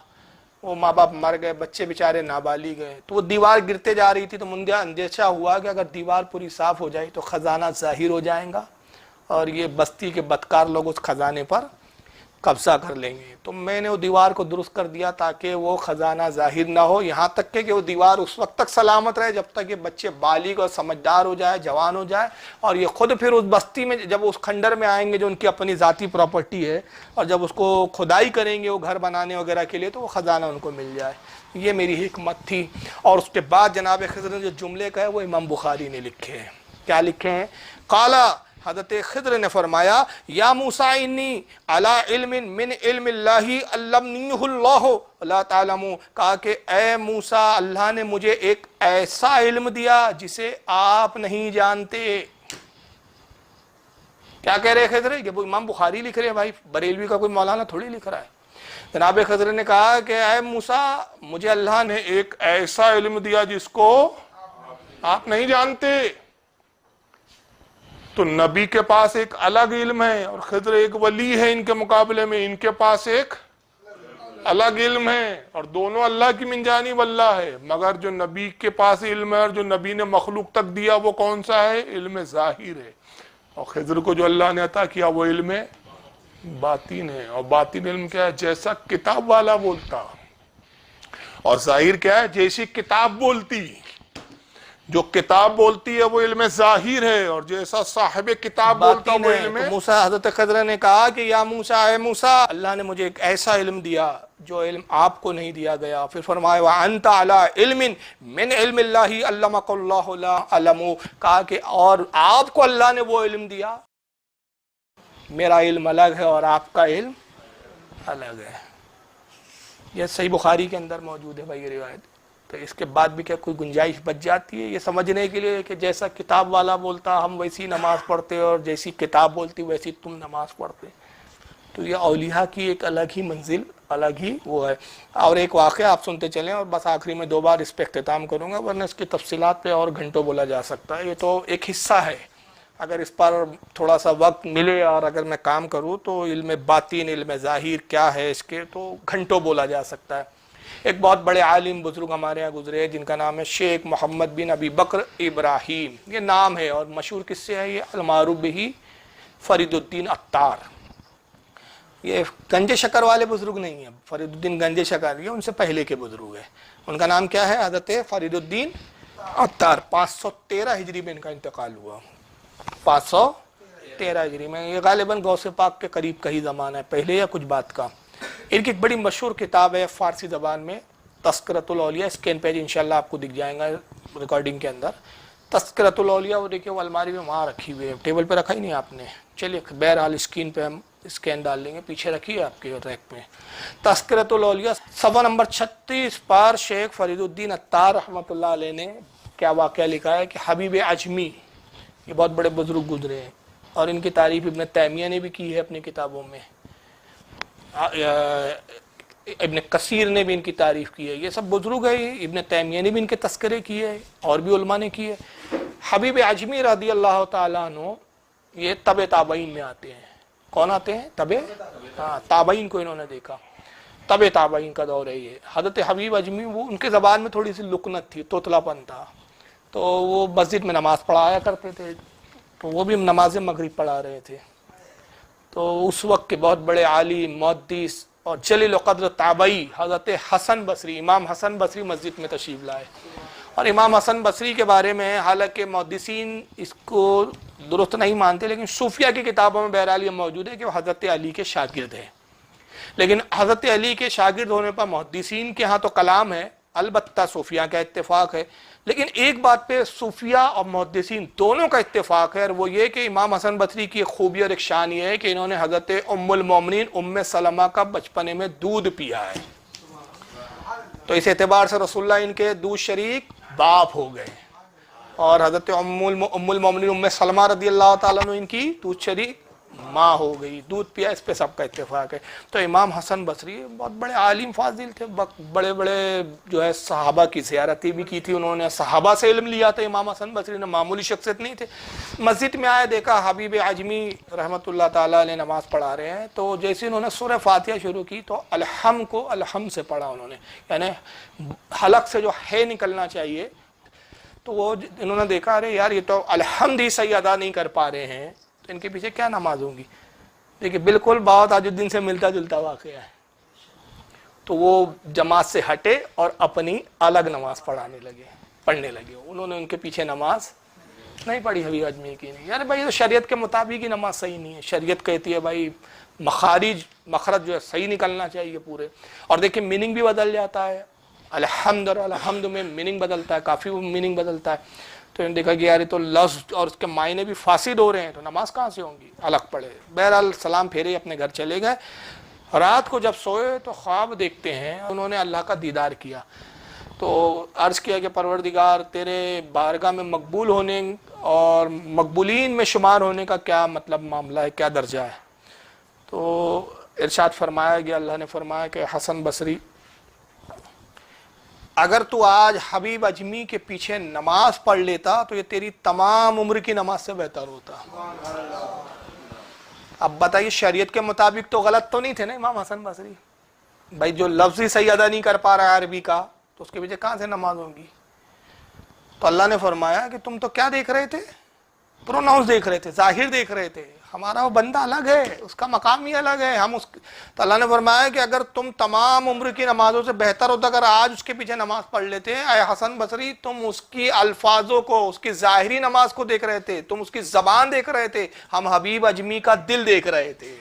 وہ ماں باپ مر گئے، بچے بیچارے نابالغ گئے، تو وہ دیوار گرتے جا رہی تھی، تو مجھے اندیشہ ہوا کہ اگر دیوار پوری صاف ہو جائے تو خزانہ ظاہر ہو جائے گا اور یہ بستی کے بدکار لوگ اس خزانے پر قبضہ کر لیں گے، تو میں نے وہ دیوار کو درست کر دیا تاکہ وہ خزانہ ظاہر نہ ہو، یہاں تک کہ وہ دیوار اس وقت تک سلامت رہے جب تک یہ بچے بالغ اور سمجھدار ہو جائے، جوان ہو جائے، اور یہ خود پھر اس بستی میں جب اس کھنڈر میں آئیں گے جو ان کی اپنی ذاتی پراپرٹی ہے، اور جب اس کو کھدائی کریں گے وہ گھر بنانے وغیرہ کے لیے تو وہ خزانہ ان کو مل جائے۔ یہ میری حکمت تھی۔ اور اس کے بعد جناب خضر نے جو جملے کہے وہ امام بخاری نے لکھے ہیں، کیا لکھے ہیں؟ قالا، حضرت خضر نے فرمایا، یا موسیٰ انی علی علم من علم اللہ علمنیہ اللہ لا تعلمون، کہا کہ اے موسیٰ اللہ نے مجھے ایک ایسا علم دیا جسے آپ نہیں جانتے۔ کیا کہہ رہے خضر؟ کہ وہ امام بخاری لکھ رہے ہیں بھائی، بریلوی کا کوئی مولانا تھوڑی لکھ رہا ہے۔ جناب خضر نے کہا کہ اے موسیٰ، مجھے اللہ نے ایک ایسا علم دیا جس کو آپ نہیں جانتے۔ تو نبی کے پاس ایک الگ علم ہے اور خضر ایک ولی ہے، ان کے مقابلے میں ان کے پاس ایک الگ علم ہے، اور دونوں اللہ کی من جانب اللہ ہے۔ مگر جو نبی کے پاس علم ہے اور جو نبی نے مخلوق تک دیا وہ کون سا ہے؟ علم ظاہر ہے، اور خضر کو جو اللہ نے عطا کیا وہ علم باطن ہے۔ اور باطن علم کیا ہے؟ جیسا کتاب والا بولتا، اور ظاہر کیا ہے؟ جیسی کتاب بولتی۔ جو کتاب بولتی ہے وہ علم ظاہر ہے، اور جیسا صاحب کتاب بولتا وہ علم ہے۔ موسیٰ، حضرت خضر نے کہا کہ یا موسیٰ، اے موسیٰ، اللہ نے مجھے ایک ایسا علم دیا جو علم آپ کو نہیں دیا گیا۔ پھر فرمایا وَأَنْتَ عَلَىٰ عِلْمٍ مِّنْ عِلْمِ اللَّهِ عَلَّمَكَ اللَّهُ لَا أَعْلَمُ، کہا کہ اور آپ کو اللہ نے وہ علم دیا، میرا علم الگ ہے اور آپ کا علم الگ ہے۔ یہ صحیح بخاری کے اندر موجود ہے بھائی یہ روایت۔ تو اس کے بعد بھی کیا کوئی گنجائش بچ جاتی ہے یہ سمجھنے کے لیے کہ جیسا کتاب والا بولتا ہم ویسی نماز پڑھتے اور جیسی کتاب بولتی ویسی تم نماز پڑھتے؟ تو یہ اولیاء کی ایک الگ ہی منزل، الگ ہی وہ ہے۔ اور ایک واقعہ آپ سنتے چلیں، اور بس آخری میں 2 بار اس پہ اختتام کروں گا، ورنہ اس کی تفصیلات پہ اور گھنٹوں بولا جا سکتا ہے۔ یہ تو ایک حصہ ہے، اگر اس پر تھوڑا سا وقت ملے اور اگر میں کام کروں تو علم باطن، علم ظاہر کیا ہے اس کے تو گھنٹوں بولا جا سکتا ہے۔ ایک بہت بڑے عالم بزرگ ہمارے یہاں گزرے جن کا نام ہے شیخ محمد بن ابی بکر ابراہیم، یہ نام ہے، اور مشہور کس سے ہے؟ یہ المعروف بہ فرید الدین عطار۔ یہ گنج شکر والے بزرگ نہیں ہیں، فرید الدین گنج شکر، یہ ان سے پہلے کے بزرگ ہیں۔ ان کا نام کیا ہے؟ حضرت فرید الدین عطار۔ 513 ہجری میں ان کا انتقال ہوا، 513 ہجری میں۔ یہ غالباً غوث پاک کے قریب کا ہی زمانہ ہے، پہلے یا کچھ بعد کا۔ ان کی ایک بڑی مشہور کتاب ہے فارسی زبان میں، تذکرۃ الاولیاء، اسکین پیج انشاءاللہ آپ کو دکھ جائیں گا ریکارڈنگ کے اندر۔ تذکرۃ الاولیاء، وہ دیکھیں وہ الماری میں وہاں رکھی ہوئی ہے، ٹیبل پہ رکھا ہی نہیں آپ نے، چلیے بہرحال اسکرین پہ ہم اسکین ڈال لیں گے، پیچھے رکھی ہے آپ کے ریک میں۔ تذکرۃ الاولیاء صفحہ نمبر 36 پر شیخ فرید الدین عطار رحمۃ اللہ علیہ نے کیا واقعہ لکھا ہے کہ حبیب عجمی، یہ بہت بڑے بزرگ گزرے ہیں، اور ان کی تعریف ابن تیمیہ نے بھی کی ہے اپنی کتابوں میں، ابن کثیر نے بھی ان کی تعریف کی ہے، یہ سب بزرگ ہیں، ابن تیمیہ نے بھی ان کے تذکرے کیے، اور بھی علماء نے کیے۔ حبیب عجمی رضی اللہ تعالیٰ عنہ یہ تبع تابعین میں آتے ہیں۔ کون آتے ہیں؟ تابعین کو انہوں نے دیکھا، تبع تابعین کا دور ہے یہ۔ حضرت حبیب عجمی، وہ ان کے زبان میں تھوڑی سی لکنت تھی، توتلا پن تھا، تو وہ مسجد میں نماز پڑھایا کرتے تھے، تو وہ بھی نماز مغرب پڑھا رہے تھے۔ تو اس وقت کے بہت بڑے عالم، محدث اور جلیل القدر تابعی حضرت حسن بصری، امام حسن بصری مسجد میں تشریف لائے، اور امام حسن بصری کے بارے میں حالانکہ محدثین اس کو درست نہیں مانتے، لیکن صوفیہ کی کتابوں میں بہرحال یہ موجود ہے کہ وہ حضرت علی کے شاگرد ہیں۔ لیکن حضرت علی کے شاگرد ہونے پر محدثین کے ہاں تو کلام ہے، البتہ صوفیہ کا اتفاق ہے، لیکن ایک بات پہ صوفیہ اور محدثین دونوں کا اتفاق ہے، اور وہ یہ کہ امام حسن بصری کی ایک خوبی اور ایک شان یہ ہے کہ انہوں نے حضرت ام المومنین ام سلمہ کا بچپنے میں دودھ پیا ہے، تو اس اعتبار سے رسول اللہ ان کے دودھ شریک باپ ہو گئے، اور حضرت ام المومنین ام سلمہ رضی اللہ تعالیٰ عنہ ان کی دودھ شریک ماں ہو گئی، دودھ پیا، اس پہ سب کا اتفاق ہے۔ تو امام حسن بصری بہت بڑے عالم فاضل تھے، بڑے بڑے جو ہے صحابہ کی زیارتیں بھی کی تھی انہوں نے، صحابہ سے علم لیا تھا امام حسن بصری نے، معمولی شخصیت نہیں تھے۔ مسجد میں آئے، دیکھا حبیب عجمی رحمۃ اللہ تعالیٰ علیہ نماز پڑھا رہے ہیں، تو جیسے انہوں نے سورہ فاتحہ شروع کی تو الحم کو الحم سے پڑھا انہوں نے، یعنی حلق سے جو ہے نکلنا چاہیے، تو وہ انہوں نے دیکھا ارے یار یہ تو الحمد ہی صحیح ادا نہیں کر پا رہے ہیں، تو ان کے پیچھے کیا نماز ہوگی؟ دیکھیے بالکل بہت تاج الدین سے ملتا جلتا واقعہ ہے۔ تو وہ جماعت سے ہٹے اور اپنی الگ نماز پڑھنے لگے، انہوں نے ان کے پیچھے نماز نہیں پڑھی حبیب عجمی کی نہیں، یار بھائی تو شریعت کے مطابق ہی نماز صحیح نہیں ہے، شریعت کہتی ہے بھائی مخرج جو ہے صحیح نکلنا چاہیے پورے، اور دیکھیں میننگ بھی بدل جاتا ہے، الحمد اور الحمد میں میننگ بدلتا ہے، کافی میننگ بدلتا ہے۔ تو انہوں نے دیکھا کہ یار تو لفظ اور اس کے معنی بھی فاسد ہو رہے ہیں، تو نماز کہاں سے ہوں گی، الگ پڑھے۔ بہرحال سلام پھیرے اپنے گھر چلے گئے۔ رات کو جب سوئے تو خواب دیکھتے ہیں، انہوں نے اللہ کا دیدار کیا، تو عرض کیا کہ پروردگار تیرے بارگاہ میں مقبول ہونے اور مقبولین میں شمار ہونے کا کیا مطلب معاملہ ہے، کیا درجہ ہے؟ تو ارشاد فرمایا گیا، اللہ نے فرمایا کہ حسن بصری اگر تو آج حبیب اجمی کے پیچھے نماز پڑھ لیتا تو یہ تیری تمام عمر کی نماز سے بہتر ہوتا۔ اب بتائیے شریعت کے مطابق تو غلط تو نہیں تھے نا امام حسن بصری؟ بھائی جو لفظ ہی صحیح ادا نہیں کر پا رہا ہے عربی کا تو اس کے پیچھے کہاں سے نماز ہوگی؟ تو اللہ نے فرمایا کہ تم تو کیا دیکھ رہے تھے؟ پروناؤنس دیکھ رہے تھے، ظاہر دیکھ رہے تھے، ہمارا وہ بندہ الگ ہے، اس کا مقام ہی الگ ہے، ہم اس تو اللہ نے فرمایا کہ اگر تم تمام عمر کی نمازوں سے بہتر ہوتا اگر آج اس کے پیچھے نماز پڑھ لیتے، اے حسن بصری تم اس کی الفاظوں کو، اس کی ظاہری نماز کو دیکھ رہے تھے، تم اس کی زبان دیکھ رہے تھے، ہم حبیب اجمی کا دل دیکھ رہے تھے۔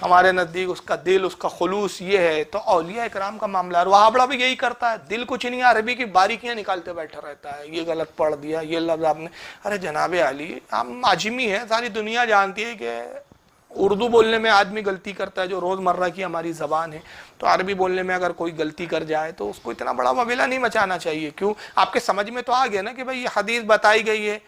ہمارے نزدیک اس کا دل، اس کا خلوص یہ ہے۔ تو اولیاء اکرام کا معاملہ ہے، وہابڑا بھی یہی کرتا ہے، دل کچھ نہیں، عربی کی باریکیاں نکالتے بیٹھا رہتا ہے، یہ غلط پڑھ دیا، یہ لفظ آپ نے، ارے جناب علی ہم عجمی ہیں، ساری دنیا جانتی ہے کہ اردو بولنے میں آدمی غلطی کرتا ہے جو روز مرہ کی ہماری زبان ہے، تو عربی بولنے میں اگر کوئی غلطی کر جائے تو اس کو اتنا بڑا وبیلا نہیں مچانا چاہیے۔ کیوں؟ آپ کے سمجھ میں تو آ گیا نا کہ بھائی یہ حدیث بتائی گئی ہے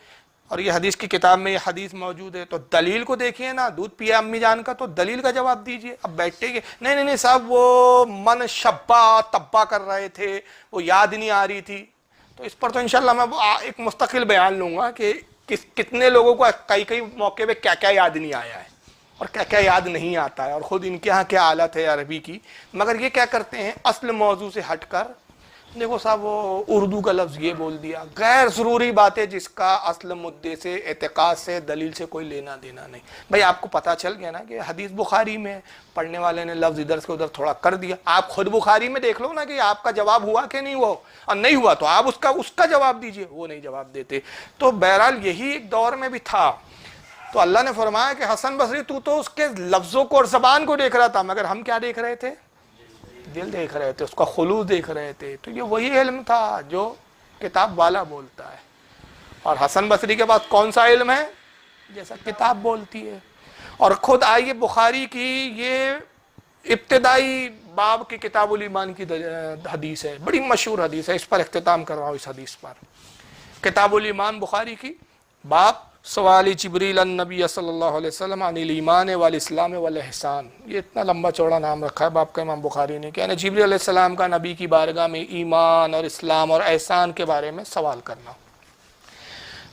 اور یہ حدیث کی کتاب میں یہ حدیث موجود ہے، تو دلیل کو دیکھیے نا، دودھ پیا امی جان کا تو دلیل کا جواب دیجیے۔ اب بیٹھے گے نہیں صاحب وہ من شبہ تبا کر رہے تھے، وہ یاد نہیں آ رہی تھی، تو اس پر تو انشاءاللہ میں ایک مستقل بیان لوں گا کہ کتنے لوگوں کو کئی موقع پہ کیا کیا یاد نہیں آیا ہے اور کیا کیا یاد نہیں آتا ہے، اور خود ان کے ہاں کیا حالت ہے عربی کی، مگر یہ کیا کرتے ہیں اصل موضوع سے ہٹ کر دیکھو صاحب وہ اردو کا لفظ یہ بول دیا، غیر ضروری باتیں جس کا اصل مدعے سے، اعتقاد سے، دلیل سے کوئی لینا دینا نہیں۔ بھائی آپ کو پتہ چل گیا نا کہ حدیث بخاری میں پڑھنے والے نے لفظ ادھر سے ادھر تھوڑا کر دیا، آپ خود بخاری میں دیکھ لو نا کہ آپ کا جواب ہوا کہ نہیں ہوا، اور نہیں ہوا تو آپ اس کا جواب دیجئے، وہ نہیں جواب دیتے۔ تو بہرحال یہی ایک دور میں بھی تھا، تو اللہ نے فرمایا کہ حسن بصری تو اس کے لفظوں کو اور زبان کو دیکھ رہا تھا، مگر ہم کیا دیکھ رہے تھے؟ دل دیکھ رہے تھے، اس کا خلوص دیکھ رہے تھے۔ تو یہ وہی علم تھا جو کتاب والا بولتا ہے، اور حسن بصری کے بعد کون سا علم ہے؟ جیسا کتاب بولتی ہے۔ اور خود آئیے بخاری کی یہ ابتدائی باب کی کتاب الایمان کی حدیث ہے، بڑی مشہور حدیث ہے، اس پر اختتام کر رہا ہوں، اس حدیث پر۔ کتاب الایمان بخاری کی باب سوال جبریل النبی صلی اللہ علیہ وسلم عن الایمان والاسلام والاحسان، یہ اتنا لمبا چوڑا نام رکھا ہے باپ کا امام بخاری نے، کہ یعنی جبریل علیہ السلام کا نبی کی بارگاہ میں ایمان اور اسلام اور احسان کے بارے میں سوال کرنا۔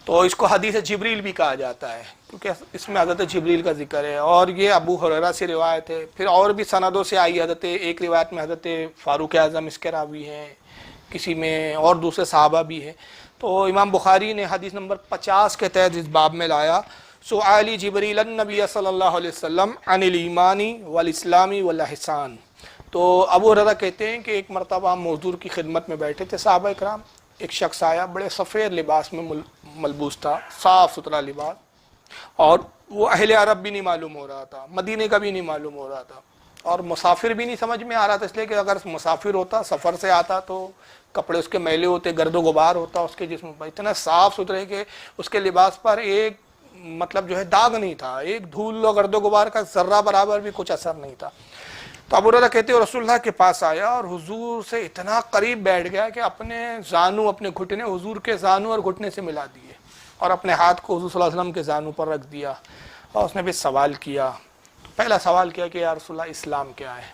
تو اس کو حدیث جبریل بھی کہا جاتا ہے کیونکہ اس میں حضرت جبریل کا ذکر ہے، اور یہ ابو ہریرہ سے روایت ہے، پھر اور بھی سندوں سے آئی حضرت، ایک روایت میں حضرت فاروق اعظم اس کے راوی ہیں، کسی میں اور دوسرے صحابہ بھی ہیں۔ تو امام بخاری نے حدیث نمبر 50 کے تحت اس باب میں لایا، سؤال جبریل النبی صلی اللہ علیہ وسلم عن الایمان والاسلام والاحسان۔ تو ابو ہریرہ کہتے ہیں کہ ایک مرتبہ ہم حضور کی خدمت میں بیٹھے تھے صحابہ اکرام، ایک شخص آیا، بڑے سفید لباس میں ملبوس تھا، صاف ستھرا لباس، اور وہ اہل عرب بھی نہیں معلوم ہو رہا تھا، مدینے کا بھی نہیں معلوم ہو رہا تھا، اور مسافر بھی نہیں سمجھ میں آ رہا تھا، اس لیے کہ اگر مسافر ہوتا، سفر سے آتا تو کپڑے اس کے میلے ہوتے، گرد و غبار ہوتا اس کے جسم پر، اتنا صاف ستھرے کہ اس کے لباس پر ایک مطلب جو ہے داغ نہیں تھا، ایک دھول و گرد و غبار کا ذرہ برابر بھی کچھ اثر نہیں تھا۔ تو ابو ہریرہ کہتے ہیں رسول اللہ کے پاس آیا اور حضور سے اتنا قریب بیٹھ گیا کہ اپنے زانو، اپنے گھٹنے حضور کے زانو اور گھٹنے سے ملا دیے، اور اپنے ہاتھ کو حضور صلی اللہ علیہ وسلم کے زانو پر رکھ دیا، اور اس نے بھی سوال کیا۔ پہلا سوال کیا کہ یا رسول اللہ اسلام کیا ہے؟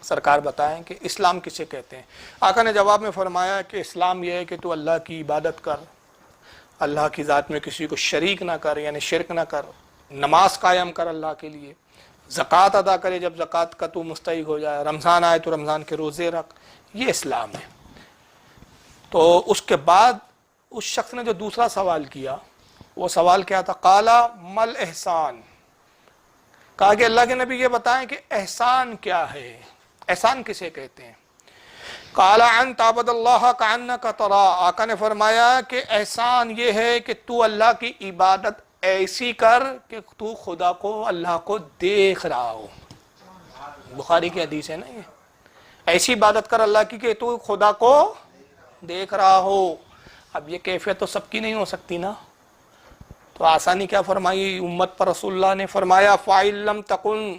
سرکار بتائیں کہ اسلام کسے کہتے ہیں؟ آقا نے جواب میں فرمایا کہ اسلام یہ ہے کہ تو اللہ کی عبادت کر، اللہ کی ذات میں کسی کو شریک نہ کر، یعنی شرک نہ کر، نماز قائم کر اللہ کے لیے، زکوٰۃ ادا کرے جب زکوٰۃ کا تو مستحق ہو جائے، رمضان آئے تو رمضان کے روزے رکھ، یہ اسلام ہے۔ تو اس کے بعد اس شخص نے جو دوسرا سوال کیا، وہ سوال کیا تھا؟ قالا مل احسان، کہا کہ اللہ کے نبی یہ بتائیں کہ احسان کیا ہے، احسان کسے کہتے ہیں؟ قال ان تعبد اللہ کانک تراہ، آقا نے فرمایا کہ احسان یہ ہے کہ تو اللہ کی عبادت ایسی کر کہ تو خدا کو، اللہ کو دیکھ رہا ہو۔ بخاری کی حدیث ہے نا یہ، ایسی عبادت کر اللہ کی کہ تو خدا کو دیکھ رہا ہو۔ اب یہ کیفیت تو سب کی نہیں ہو سکتی نا، تو آسانی کیا فرمائی امت پر رسول اللہ نے؟ فرمایا فَإِن لَمْ تَكُنْ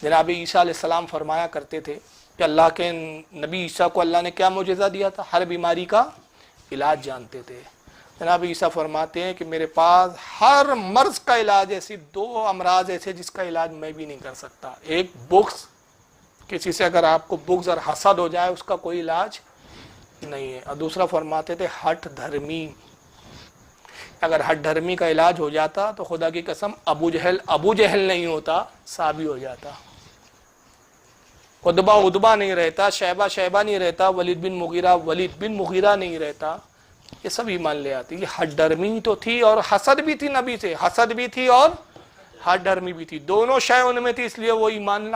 جناب عیسیٰ علیہ السلام فرمایا کرتے تھے کہ اللہ کے نبی عیسیٰ کو اللہ نے کیا معجزہ دیا تھا؟ ہر بیماری کا علاج جانتے تھے۔ جناب عیسیٰ فرماتے ہیں کہ میرے پاس ہر مرض کا علاج ایسی 2 امراض ایسے جس کا علاج میں بھی نہیں کر سکتا۔ ایک بغض، کسی سے اگر آپ کو بغض اور حسد ہو جائے اس کا کوئی علاج نہیں ہے، اور دوسرا فرماتے تھے ہٹ دھرمی، اگر ہٹ دھرمی کا علاج ہو جاتا تو خدا کی قسم ابو جہل نہیں ہوتا، صحابی ہو جاتا، عتبہ نہیں رہتا، شیبہ نہیں رہتا، ولید بن مغیرہ نہیں رہتا، یہ سب ایمان لے آتی۔ یہ ہٹ دھرمی تو تھی اور حسد بھی تھی، نبی سے حسد بھی تھی اور ہٹ دھرمی بھی تھی، دونوں شے ان میں تھی، اس لیے وہ ایمان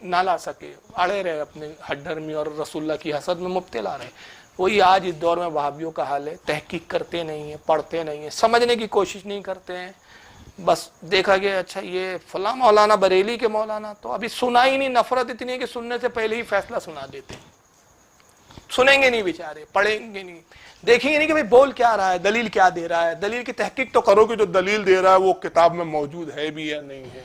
نہ لا سکے، اڑے رہے اپنے ہٹ دھرمی اور رسول اللہ کی حسد میں مبتلا رہے۔ وہی آج اس دور میں وہابیوں کا حال ہے، تحقیق کرتے نہیں ہیں، پڑھتے نہیں ہیں، سمجھنے کی کوشش نہیں کرتے ہیں، بس دیکھا گیا اچھا یہ فلاں مولانا بریلی کے مولانا، تو ابھی سنا ہی نہیں، نفرت اتنی ہے کہ سننے سے پہلے ہی فیصلہ سنا دیتے ہیں، سنیں گے نہیں بیچارے، پڑھیں گے نہیں، دیکھیں گے نہیں کہ بھئی بول کیا رہا ہے، دلیل کیا دے رہا ہے، دلیل کی تحقیق تو کرو کہ جو دلیل دے رہا ہے وہ کتاب میں موجود ہے بھی یا نہیں ہے،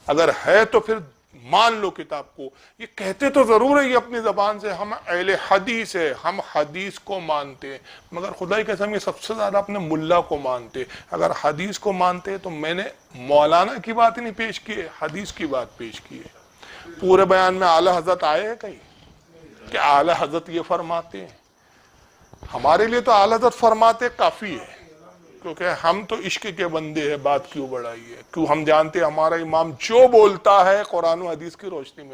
اگر ہے تو پھر مان لو کتاب کو۔ یہ کہتے تو ضرور ہے یہ اپنی زبان سے، ہم اہل حدیث ہے، ہم حدیث کو مانتے ہیں، مگر خدا کی قسم یہ سب سے زیادہ اپنے ملا کو مانتے۔ اگر حدیث کو مانتے تو میں نے مولانا کی بات نہیں پیش کی ہے، حدیث کی بات پیش کی ہے۔ پورے بیان میں اعلیٰ حضرت آئے ہیں کہیں کہ اعلیٰ حضرت یہ فرماتے ہیں؟ ہمارے لیے تو اعلیٰ حضرت فرماتے کافی ہے، کیونکہ ہم تو عشق کے بندے ہیں، بات کیوں بڑھائی ہے؟ کیوں ہم جانتے ہیں ہمارا امام جو بولتا ہے قرآن و حدیث کی روشنی میں